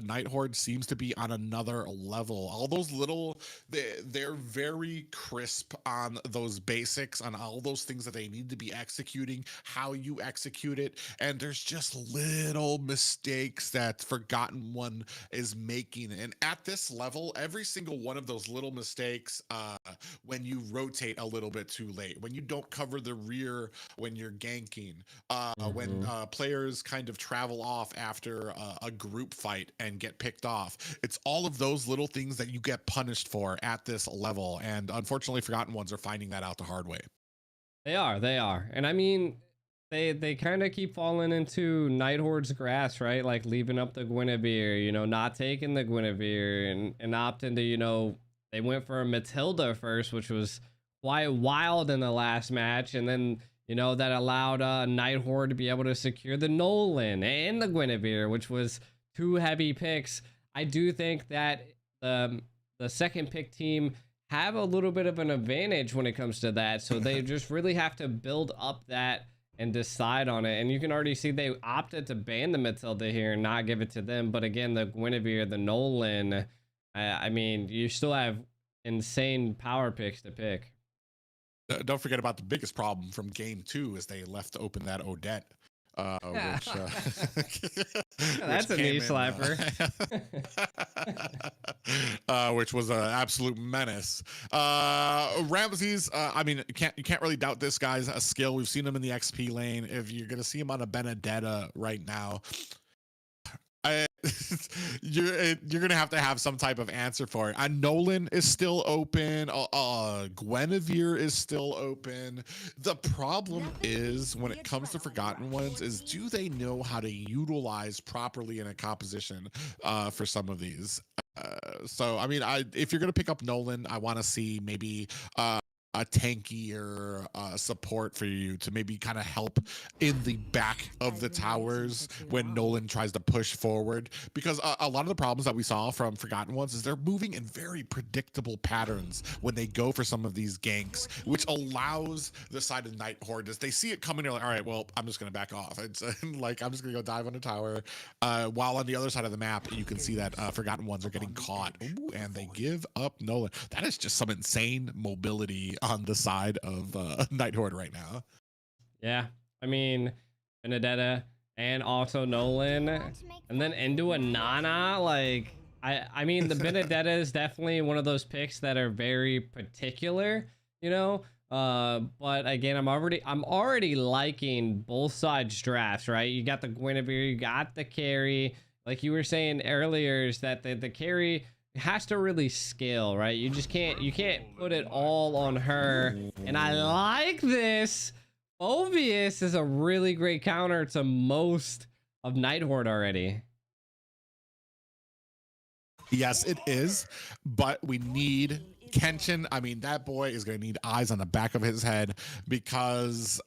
Night Horde seems to be on another level. All those little, they're very crisp on those basics, on all those things that they need to be executing, how you execute it. And there's just little mistakes that Forgotten One is making. And at this level, every single one of those little mistakes when you rotate a little bit too late, when you don't cover the rear when you're ganking, when players kind of travel off after a group fight and get picked off. It's all of those little things that you get punished for at this level, and unfortunately Forgotten Ones are finding that out the hard way. They are. And I mean, they kind of keep falling into Night Horde's grass, right? Like leaving up the Guinevere, you know, not taking the Guinevere and opting to, you know, they went for a Matilda first, which was quite wild in the last match. And then, you know, that allowed Night Horde to be able to secure the Nolan and the Guinevere, which was two heavy picks. I do think that the second pick team have a little bit of an advantage when it comes to that. So they just really have to build up that and decide on it. And you can already see they opted to ban the Matilda here and not give it to them. But again, the Guinevere, the Nolan, I mean, you still have insane power picks to pick. Don't forget about the biggest problem from game 2 is they left open that Odette. Which, that's a knee slapper. Which was an absolute menace. Ramses, I mean, you can't really doubt this guy's a skill. We've seen him in the XP lane. If you're gonna see him on a Benedetta right now, you're gonna have to have some type of answer for it. Nolan is still open. Guinevere is still open. The problem is when it comes to Forgotten Ones is, do they know how to utilize properly in a composition for some of these? So I mean, if you're gonna pick up Nolan, I want to see maybe a tankier support for you to maybe kind of help in the back of the towers when Nolan tries to push forward, because a lot of the problems that we saw from Forgotten Ones is they're moving in very predictable patterns when they go for some of these ganks, which allows the side of Night Horde, as they see it coming, they're like, all right, well, I'm just gonna back off. It's like, I'm just gonna go dive on a tower, while on the other side of the map you can see that Forgotten Ones are getting caught. Ooh, and they give up Nolan. That is just some insane mobility on the side of Night Horde right now. Yeah, I mean, Benedetta and also Nolan, and then into a Nana. Like, I mean, the Benedetta is definitely one of those picks that are very particular, you know. But again, I'm already liking both sides drafts, right? You got the Guinevere, you got the carry. Like you were saying earlier, is that the carry has to really scale, right? You can't put it all on her. And I like this. Phoveus is a really great counter to most of Night Horde already. Yes, it is, but we need Kenshin. I mean, that boy is going to need eyes on the back of his head, because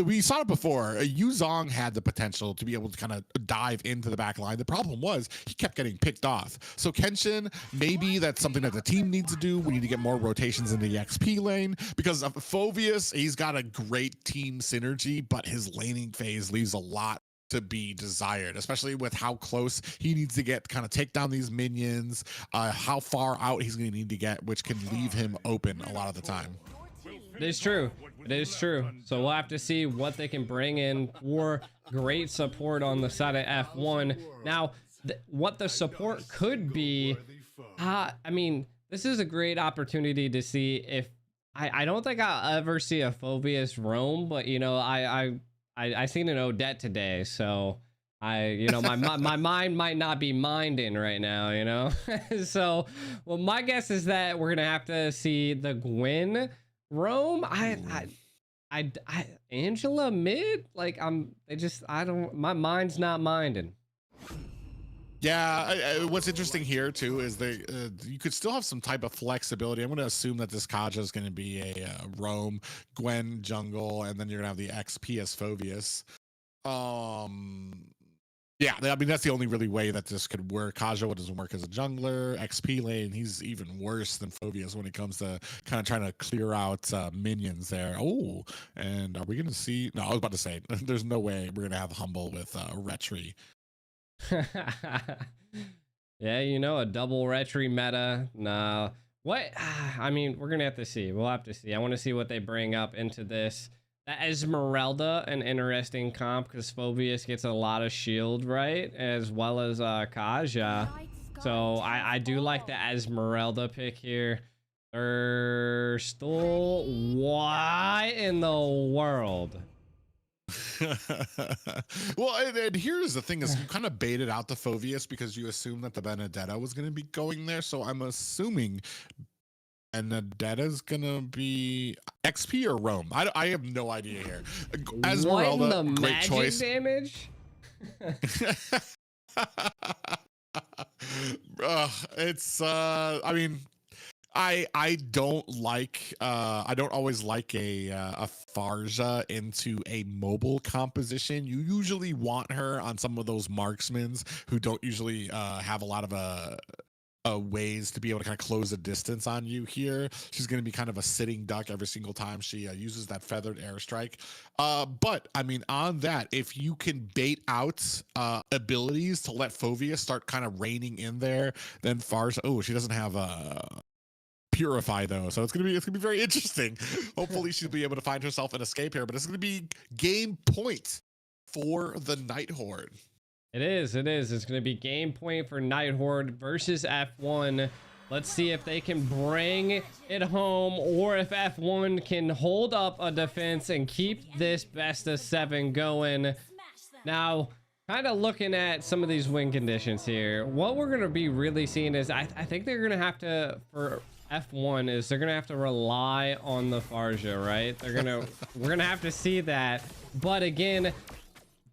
we saw it before. Yu Zhong had the potential to be able to kind of dive into the back line. The problem was he kept getting picked off. So Kenshin, maybe that's something that the team needs to do. We need to get more rotations in the XP lane, because of Phoveus, he's got a great team synergy, but his laning phase leaves a lot to be desired, especially with how close he needs to get, kind of take down these minions, how far out he's going to need to get, which can leave him open a lot of the time. It is true. It is true. So we'll have to see what they can bring in for great support on the side of F1. Now, what the support could be, I mean, this is a great opportunity to see if, I don't think I'll ever see a Phoveus roam, but you know, I seen an Odette today, so you know, my mind might not be minding right now, you know. So, well, my guess is that we're gonna have to see the Gwen roam. Angela mid, like my mind's not minding. Yeah, what's interesting here too is you could still have some type of flexibility. I'm going to assume that this Kaja is going to be a roam, Gwen jungle, and then you're going to have the XP as Phoveus. Yeah, I mean, that's the only really way that this could work. Kaja doesn't work as a jungler. XP lane, he's even worse than Phoveus when it comes to kind of trying to clear out minions there. Oh, and are we going to see? No, I was about to say, there's no way we're going to have Humble with Retri. Yeah, you know, a double retry meta. Nah, what? I mean, we're gonna have to see. We'll have to see. I want to see what they bring up into this. That Esmeralda, an interesting comp, because Phoveus gets a lot of shield, right, as well as Kaja. So I do like the Esmeralda pick here. Still, why in the world? Well, and here's the thing: is you kind of baited out the Phoveus because you assumed that the Benedetta was going to be going there. So I'm assuming Benedetta's going to be XP or Rome. I have no idea here. Esmeralda, what in the great magic choice. Damage? It's I mean, I don't always like a Farja into a mobile composition. You usually want her on some of those marksmans who don't usually have a lot of ways to be able to kind of close the distance on you. Here she's going to be kind of a sitting duck every single time she uses that feathered airstrike. But I mean, on that, if you can bait out abilities to let Phoveus start kind of reigning in there, then Farja, oh, she doesn't have Purify though, so it's gonna be very interesting. Hopefully she'll be able to find herself an escape here, but it's gonna be game point for the Night Horde. It is. It's going to be game point for Night Horde versus F1. Let's see if they can bring it home or if F1 can hold up a defense and keep this best of 7 going. Now, kind of looking at some of these win conditions here, what we're going to be really seeing is I think they're going to have to, for F1, is they're going to have to rely on the Farja, right? We're going to have to see that. But again,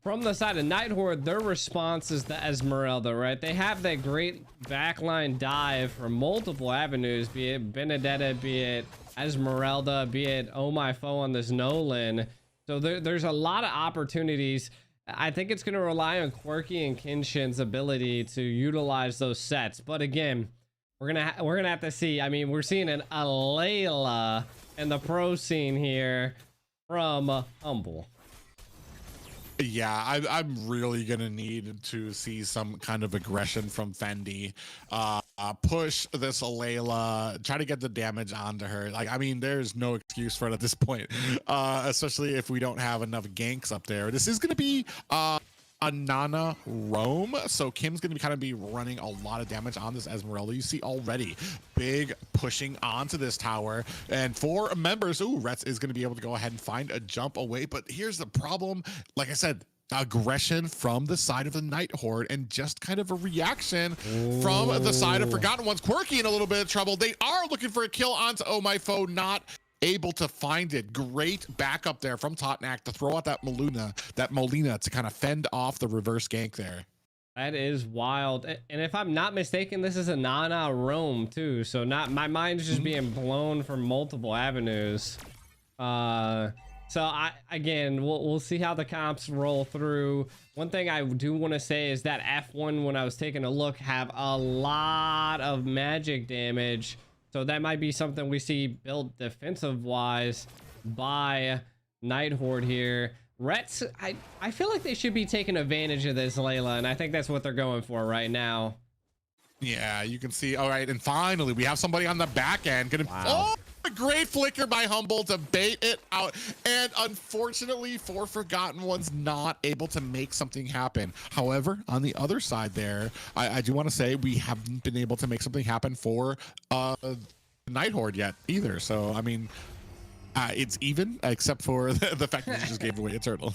from the side of Night Horde, their response is the Esmeralda, right? They have that great backline dive from multiple avenues, be it Benedetta, be it Esmeralda, be it Oh My Foe on this Nolan. So there's a lot of opportunities. I think it's going to rely on Quirky and Kinshin's ability to utilize those sets. But again, we're gonna have to see. I mean, we're seeing a Layla in the pro scene here from Humble. Yeah, I'm really gonna need to see some kind of aggression from Fendi. Push this Layla, try to get the damage onto her. Like, I mean, there's no excuse for it at this point, especially if we don't have enough ganks up there. This is gonna be a Nana roam, so Kim's gonna be running a lot of damage on this Esmeralda. You see already big pushing onto this tower, and for members, Rets is gonna be able to go ahead and find a jump away. But here's the problem, like I said, aggression from the side of the Night Horde and just kind of a reaction from the side of Forgotten Ones. Quirky in a little bit of trouble. They are looking for a kill onto Oh My Foe, not able to find it. Great backup there from Totnak to throw out that Molina to kind of fend off the reverse gank there. That is wild. And if I'm not mistaken, this is a Nana roam too. So my mind's just being blown from multiple avenues. So again, we'll see how the comps roll through. One thing I do want to say is that F1, when I was taking a look, have a lot of magic damage. So that might be something we see built defensive wise by Night Horde here. Rets, I feel like they should be taking advantage of this Layla, and I think that's what they're going for right now. Yeah, you can see. All right, and finally we have somebody on the back end. Oh, a great flicker by Humble to bait it out, and unfortunately for Forgotten Ones, not able to make something happen. However, on the other side there, I do want to say we haven't been able to make something happen for Night Horde yet either. So I mean, it's even, except for the fact that you just gave away a turtle.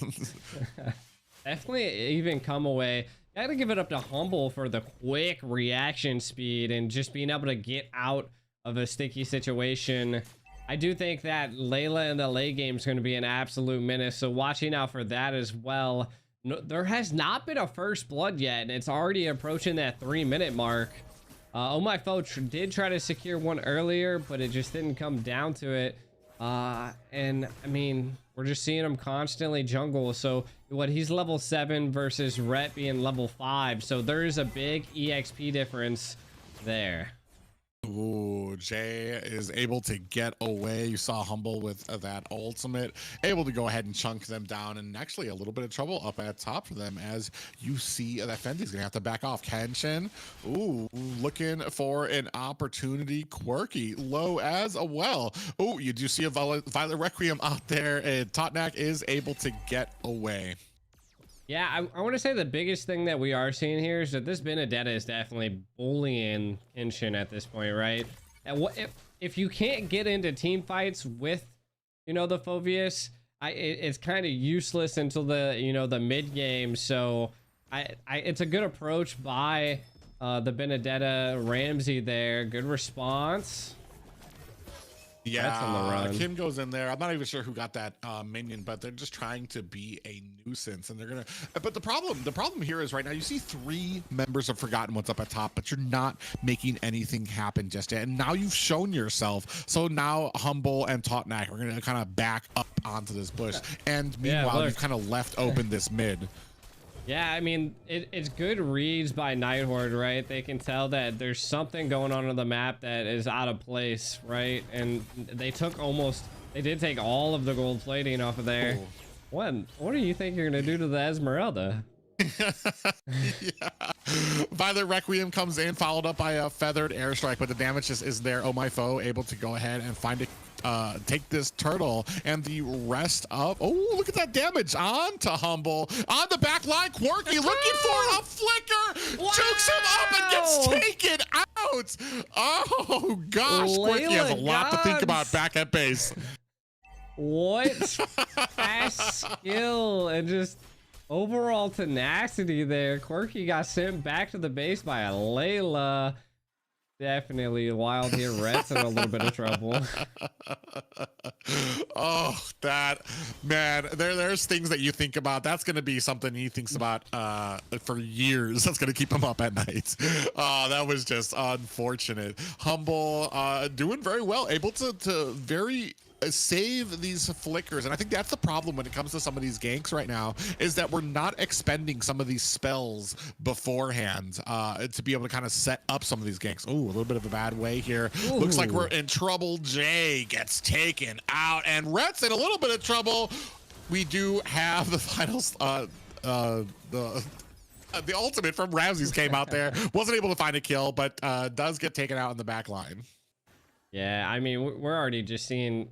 Definitely even come away. Gotta give it up to Humble for the quick reaction speed and just being able to get out of a sticky situation. I do think that Layla in the late game is going to be an absolute menace, so watching out for that as well. No, there has not been a first blood yet, and it's already approaching that 3-minute mark. Oh My Foe did try to secure one earlier, but it just didn't come down to it. And I mean, we're just seeing him constantly jungle. So what, he's level 7 versus Rhett being level 5. So there is a big EXP difference there. Ooh, Jay is able to get away. You saw Humble with that ultimate, able to go ahead and chunk them down, and actually a little bit of trouble up at top for them, as you see that Fendi's gonna have to back off. Kenshin, ooh, looking for an opportunity. Quirky low as well. Oh, you do see a Violet Requiem out there, and Totnak is able to get away. Yeah, I want to say the biggest thing that we are seeing here is that this Benedetta is definitely bullying Kenshin at this point, right? And what if you can't get into team fights with, you know, the Phoveus, it's kind of useless until the, you know, the mid game. So it's a good approach by the Benedetta Ramsey there. Good response. That's on the Yeah, run. Kim goes in there. I'm not even sure who got that minion, but they're just trying to be a nuisance, and they're gonna. But the problem here is right now you see 3 members of Forgotten What's up at top, but you're not making anything happen just yet. And now you've shown yourself. So now Humble and Totnak are gonna kind of back up onto this bush, and meanwhile you've kind of left open this mid. Yeah, I mean, it's good reads by Night Horde, right? They can tell that there's something going on the map that is out of place, right? And they did take all of the gold plating off of there. Oh. What do you think you're gonna do to the Esmeralda? Yeah. Violet Requiem comes in, followed up by a feathered airstrike, but the damage just is there. Oh My Foe able to go ahead and find it. Take this turtle, and the rest of look at that damage on to Humble on the back line. Quirky looking for a flicker, jukes him up and gets taken out. Oh gosh, Quirky has a lot to think about back at base. What fast skill and just overall tenacity there. Quirky got sent back to the base by a Layla. Definitely wild here. Rhett's in a little bit of trouble. Oh, that man, there's things that you think about. That's going to be something he thinks about for years. That's going to keep him up at night. That was just unfortunate. Humble doing very well, able to very save these flickers, and I think that's the problem when it comes to some of these ganks right now, is that we're not expending some of these spells beforehand to be able to kind of set up some of these ganks. Ooh, a little bit of a bad way here. Ooh. Looks like we're in trouble. Jay gets taken out, and Rhett's in a little bit of trouble. We do have the finals, the ultimate from Ramses came out there. Wasn't able to find a kill, but does get taken out in the back line. Yeah, I mean, we're already just seeing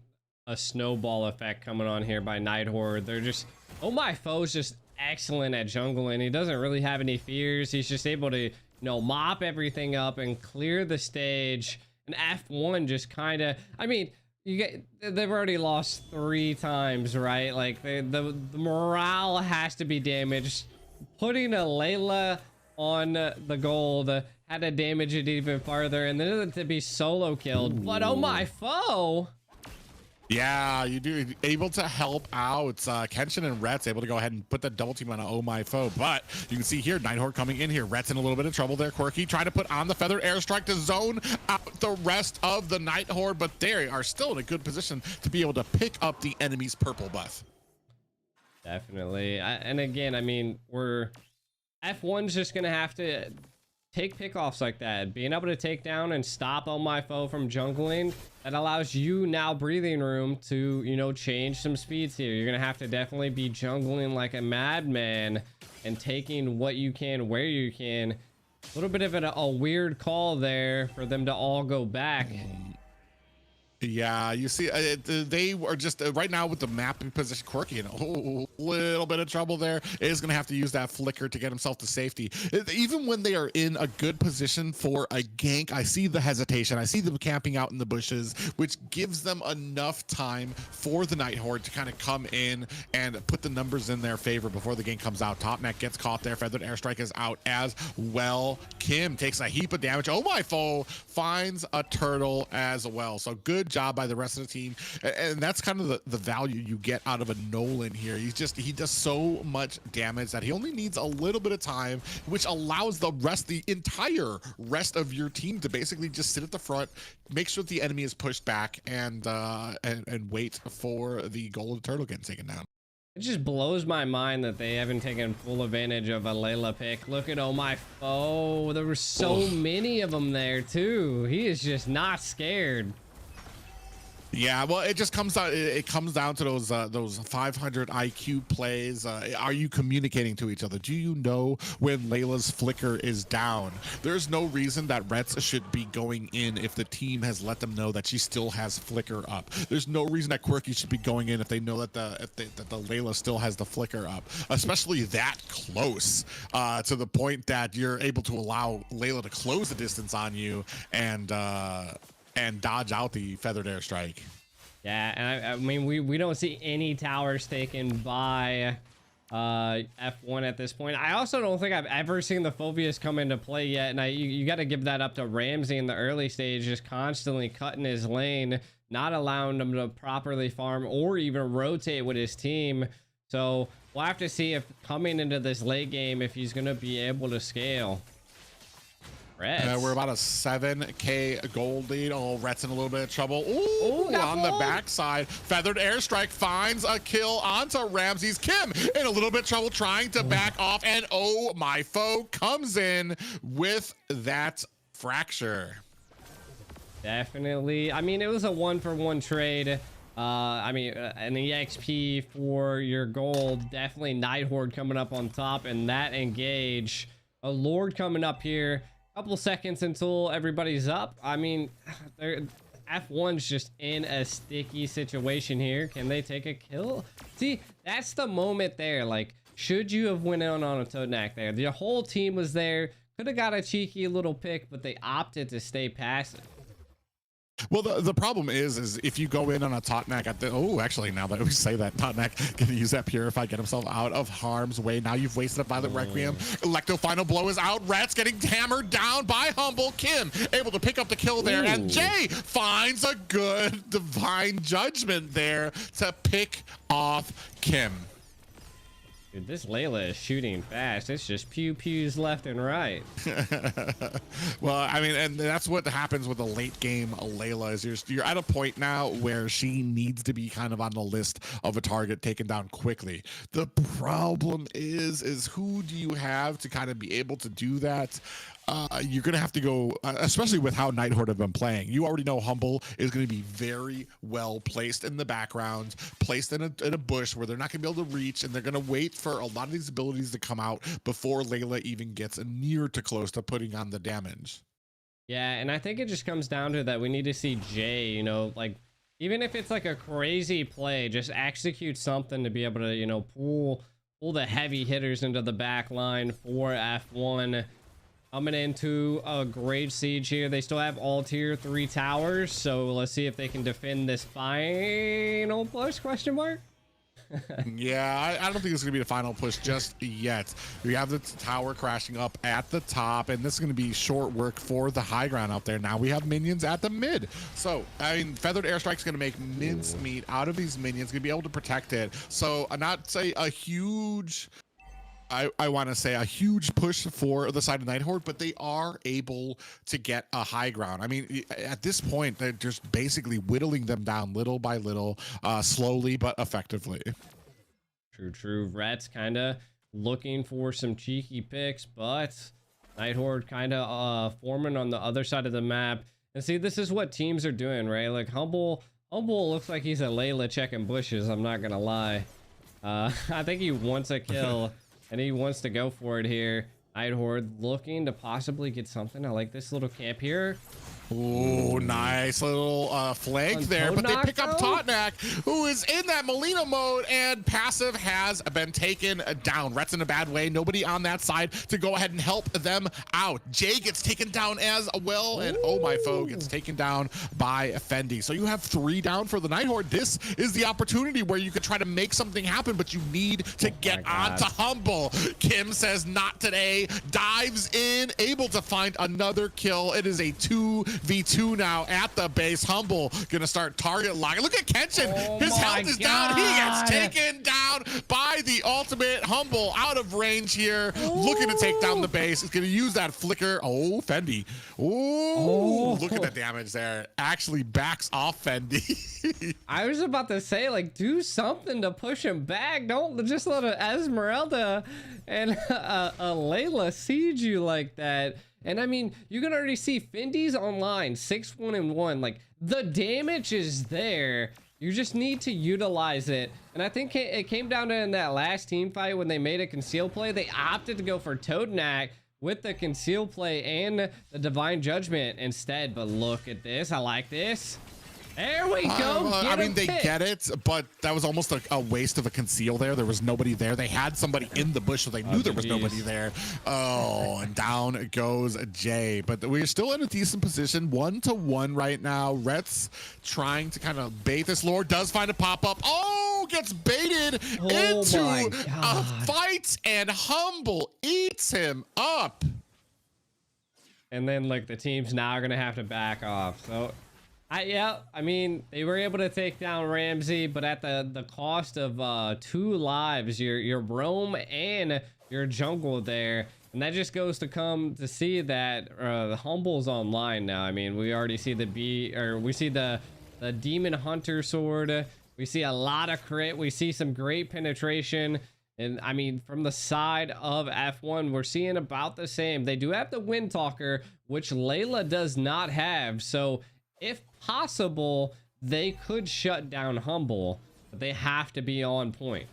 a snowball effect coming on here by Night Horde. They're just, Oh My Foe's just excellent at jungling. He doesn't really have any fears. He's just able to, you know, mop everything up and clear the stage. And F1 just kind of, I mean, they've already lost 3 times, right? Like the morale has to be damaged. Putting a Layla on the gold had to damage it even farther, and then to be solo killed. Ooh. But Oh My Foe. Yeah, you do able to help out. Kenshin and Rhett's able to go ahead and put the double team on Oh My Foe, but you can see here Night Horde coming in here. Rhett's in a little bit of trouble there. Quirky trying to put on the feather airstrike to zone out the rest of the Night Horde, but they are still in a good position to be able to pick up the enemy's purple buff. Definitely, and again, I mean, F1's just gonna have to take pickoffs like that. Being able to take down and stop Oh My Foe from jungling, that allows you now breathing room to, you know, change some speeds here. You're gonna have to definitely be jungling like a madman and taking what you can where you can. A little bit of a weird call there for them to all go back. Yeah, you see, they are just right now with the map position. Quirky in a little bit of trouble there. Is going to have to use that flicker to get himself to safety. Even when they are in a good position for a gank, I see the hesitation. I see them camping out in the bushes, which gives them enough time for the Night Horde to kind of come in and put the numbers in their favor before the gank comes out. Topneck gets caught there. Feathered airstrike is out as well. Kim takes a heap of damage. Oh My Foe finds a turtle as well. So good job by the rest of the team, and that's kind of the value you get out of a Nolan here. He does so much damage that he only needs a little bit of time, which allows the entire rest of your team to basically just sit at the front, make sure that the enemy is pushed back, and wait for the golden turtle getting taken down. It just blows my mind that they haven't taken full advantage of a Layla pick. Look at Oh My Foe. There were so many of them there too. He is just not scared. Yeah, well, it just comes down. It comes down to those 500 IQ plays. Are you communicating to each other? Do you know when Layla's flicker is down? There's no reason that Rets should be going in if the team has let them know that she still has flicker up. There's no reason that Quirky should be going in if they know that the Layla still has the flicker up, especially that close to the point that you're able to allow Layla to close the distance on you and dodge out the feathered airstrike. Yeah, and I mean, we don't see any towers taken by F1 at this point. I also don't think I've ever seen the Phobias come into play yet, and you got to give that up to Ramsey in the early stage, just constantly cutting his lane, not allowing him to properly farm or even rotate with his team. So we'll have to see if coming into this late game, if he's going to be able to scale. We're about a 7K gold lead. Oh, Rhett's in a little bit of trouble. Ooh, on the backside. Feathered airstrike finds a kill onto Ramsey's. Kim in a little bit of trouble trying to back off. And oh, my foe comes in with that fracture. Definitely. I mean, it was a 1-for-1 trade. I mean, an EXP for your gold. Definitely Night Horde coming up on top, and that engage. A Lord coming up here. Couple seconds until everybody's up. I mean, F1's just in a sticky situation here. Can they take a kill? See, that's the moment there. Like, should you have went on a Toadknack there? The whole team was there. Could have got a cheeky little pick, but they opted to stay passive. Well, the problem is if you go in on a Toadknack at the actually, now that we say that, Toadknack can use that Purify, get himself out of harm's way. Now you've wasted a Violent Requiem. Electo final blow is out. Rats getting hammered down by Humble. Kim able to pick up the kill there, and Jay finds a good divine judgment there to pick off Kim. Dude, this Layla is shooting fast. It's just pew-pews left and right. Well, I mean, and that's what happens with a late game Layla is you're at a point now where she needs to be kind of on the list of a target taken down quickly. The problem is who do you have to kind of be able to do that? You're going to have to go, especially with how Night Horde have been playing. You already know Humble is going to be very well placed in the background, placed in a bush where they're not going to be able to reach, and they're going to wait for a lot of these abilities to come out before Layla even gets near to close to putting on the damage. Yeah, and I think it just comes down to that we need to see Jay, you know, like, even if it's like a crazy play, just execute something to be able to, you know, pull the heavy hitters into the back line for F1. Coming into a great siege here. They still have all tier 3 towers, so let's see if they can defend this final push, question mark? Yeah, I don't think it's going to be the final push just yet. We have the tower crashing up at the top, and this is going to be short work for the high ground out there. Now we have minions at the mid. So, I mean, Feathered Airstrike's going to make mincemeat out of these minions, going to be able to protect it. So, not say a huge... I want to say a huge push for the side of Night Horde, but they are able to get a high ground. I mean, at this point, they're just basically whittling them down little by little, slowly but effectively. True. Rats kind of looking for some cheeky picks, but Night Horde kind of forming on the other side of the map. And see, this is what teams are doing, right? Like Humble looks like he's a Layla checking bushes, I'm not going to lie. I think he wants a kill. And he wants to go for it here. Night Horde looking to possibly get something. I like this little camp here. Oh, nice little flank there, but they pick up Toadknack, who is in that Molina mode, and passive has been taken down. Rhett's in a bad way. Nobody on that side to go ahead and help them out. Jay gets taken down as well, and oh, my foe gets taken down by Fendi. So you have 3 down for the Night Horde. This is the opportunity where you could try to make something happen, but you need to get on to Humble. Kim says not today, dives in, able to find another kill. It is a 2v2 now at the base. Humble gonna start target locking. Look at Kenshin. His health is down. He gets taken down by the ultimate. Humble out of range here, looking to take down the base. He's going to use that flicker. Oh, Fendi. Oh, look at the damage there. Actually backs off Fendi. I was about to say, like, do something to push him back. Don't just let an Esmeralda and a Layla siege you like that. And I mean, you can already see Fendi's online, 6-1-1. Like, the damage is there. You just need to utilize it. And I think it came down to in that last team fight when they made a conceal play, they opted to go for Toadnak with the conceal play and the Divine Judgment instead. But look at this. I like this. There we go. I mean, they get it, but that was almost a waste of a conceal there. There was nobody there. They had somebody in the bush, so they knew there was nobody there. Oh, and down goes Jay. But we're still in a decent position, 1-1 right now. Rhett's trying to kind of bait this lord. Does find a pop-up. Oh, gets baited into a fight, and Humble eats him up. And then, like, the team's now going to have to back off. So... yeah, I mean, they were able to take down Ramsey, but at the cost of 2 lives, your roam and your jungle there. And that just goes to come to see that the Humble's online now. I mean, we already see we see the Demon Hunter sword. We see a lot of crit. We see some great penetration. And I mean, from the side of F1, we're seeing about the same. They do have the Wind Talker, which Layla does not have. So if possible, they could shut down Humble, but they have to be on point.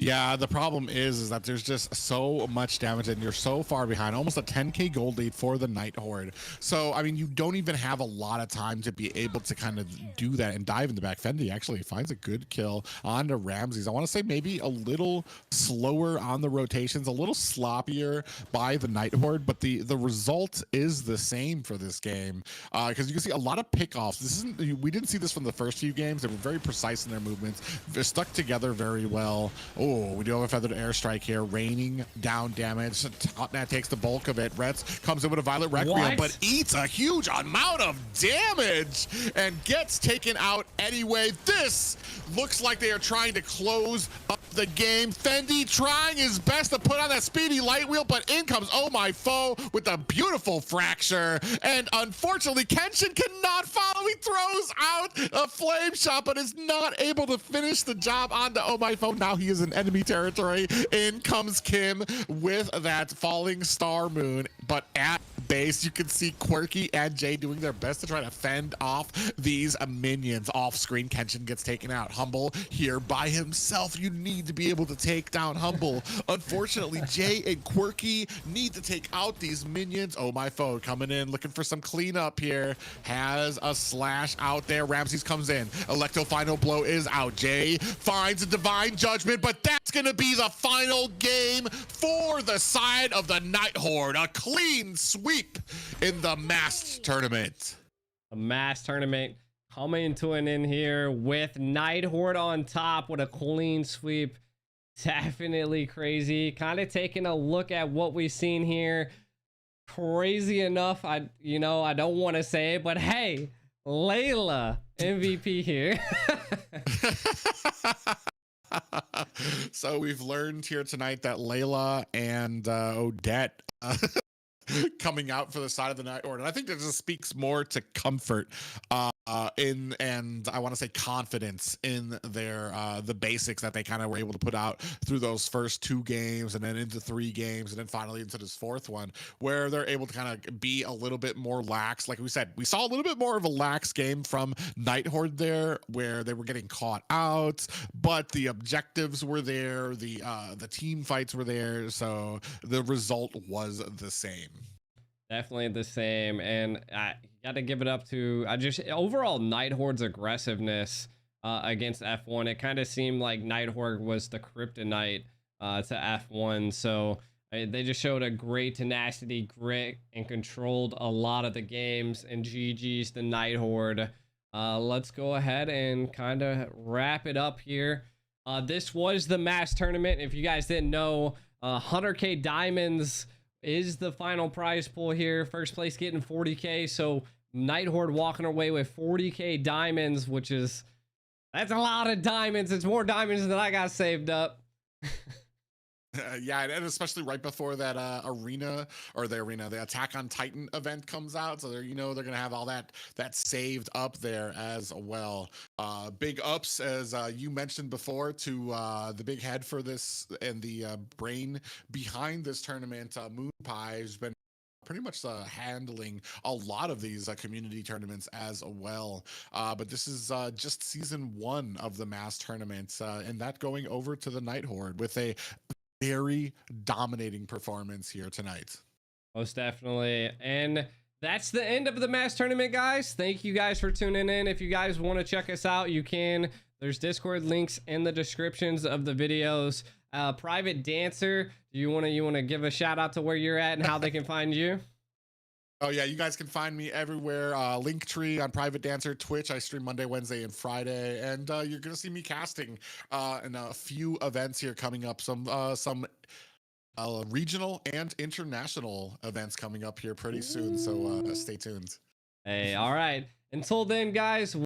Yeah, the problem is that there's just so much damage and you're so far behind, almost a 10k gold lead for the Night Horde. So, I mean, you don't even have a lot of time to be able to kind of do that and dive in the back. Fendi actually finds a good kill onto Ramses. I want to say maybe a little slower on the rotations, a little sloppier by the Night Horde, but the result is the same for this game. Because you can see a lot of pickoffs. We didn't see this from the first few games. They were very precise in their movements. They're stuck together very well. Oh, we do have a feathered airstrike here, raining down damage. Topnat takes the bulk of it. Retz comes in with a Violet Requiem, but eats a huge amount of damage and gets taken out anyway. This looks like they are trying to close up the game. Fendi trying his best to put on that speedy light wheel, but in comes Oh My Foe with a beautiful fracture. And unfortunately, Kenshin cannot follow. He throws out a flame shot, but is not able to finish the job on the Oh My Foe. Now he is in enemy territory. In comes Kim with that falling star moon, but at base you can see Quirky and Jay doing their best to try to fend off these minions. Off screen, Kenshin gets taken out. Humble here by himself. You need to be able to take down Humble. Unfortunately, Jay and Quirky need to take out these minions. Oh My Foe coming in looking for some cleanup here. Has a slash out there. Ramses comes in. Electro final blow is out. Jay finds a divine judgment, but that's gonna be the final game for the side of the Night Horde. A clean sweep in the masked tournament. A mass tournament coming to an end here with Night Horde on top with a clean sweep. Definitely crazy. Kind of taking a look at what we've seen here. Crazy enough, I don't want to say it, but hey, Layla MVP here. So we've learned here tonight that Layla and Odette coming out for the side of the Night Horde, and I think that just speaks more to comfort and I want to say confidence in their the basics that they kind of were able to put out through those first 2 games and then into 3 games and then finally into this 4th one, where they're able to kind of be a little bit more lax. Like we said, we saw a little bit more of a lax game from Night Horde there, where they were getting caught out, but the objectives were there, the team fights were there, so the result was the same. Definitely the same, and I got to give it up to overall Night Horde's aggressiveness against F1. It kind of seemed like Night Horde was the kryptonite to F1, so they just showed a great tenacity, grit, and controlled a lot of the games. And GG's the Night Horde. Let's go ahead and kind of wrap it up here. This was the mass tournament. If you guys didn't know, 100k diamonds is the final prize pool here. First place getting 40k, so Night Horde walking away with 40k diamonds, which is That's a lot of diamonds. It's more diamonds than I got saved up. Yeah, and especially right before that the Attack on Titan event comes out, so they're gonna have all that saved up there as well. Big ups, as you mentioned before, to the big head for this and the brain behind this tournament. Moonpie has been pretty much handling a lot of these community tournaments as well. But this is just season 1 of the mass tournaments, and that going over to the Night Horde with a very dominating performance here tonight. Most definitely. And that's the end of the mass tournament, guys. Thank you guys for tuning in. If you guys want to check us out, you can. There's Discord links in the descriptions of the videos. Priv8Dancer, you want to give a shout out to where you're at and how they can find you? Oh yeah, you guys can find me everywhere. Linktree on Priv8Dancer, Twitch. I stream Monday, Wednesday, and Friday, and you're gonna see me casting in a few events here coming up. Some regional and international events coming up here pretty soon. So stay tuned. Hey, all right. Until then, guys.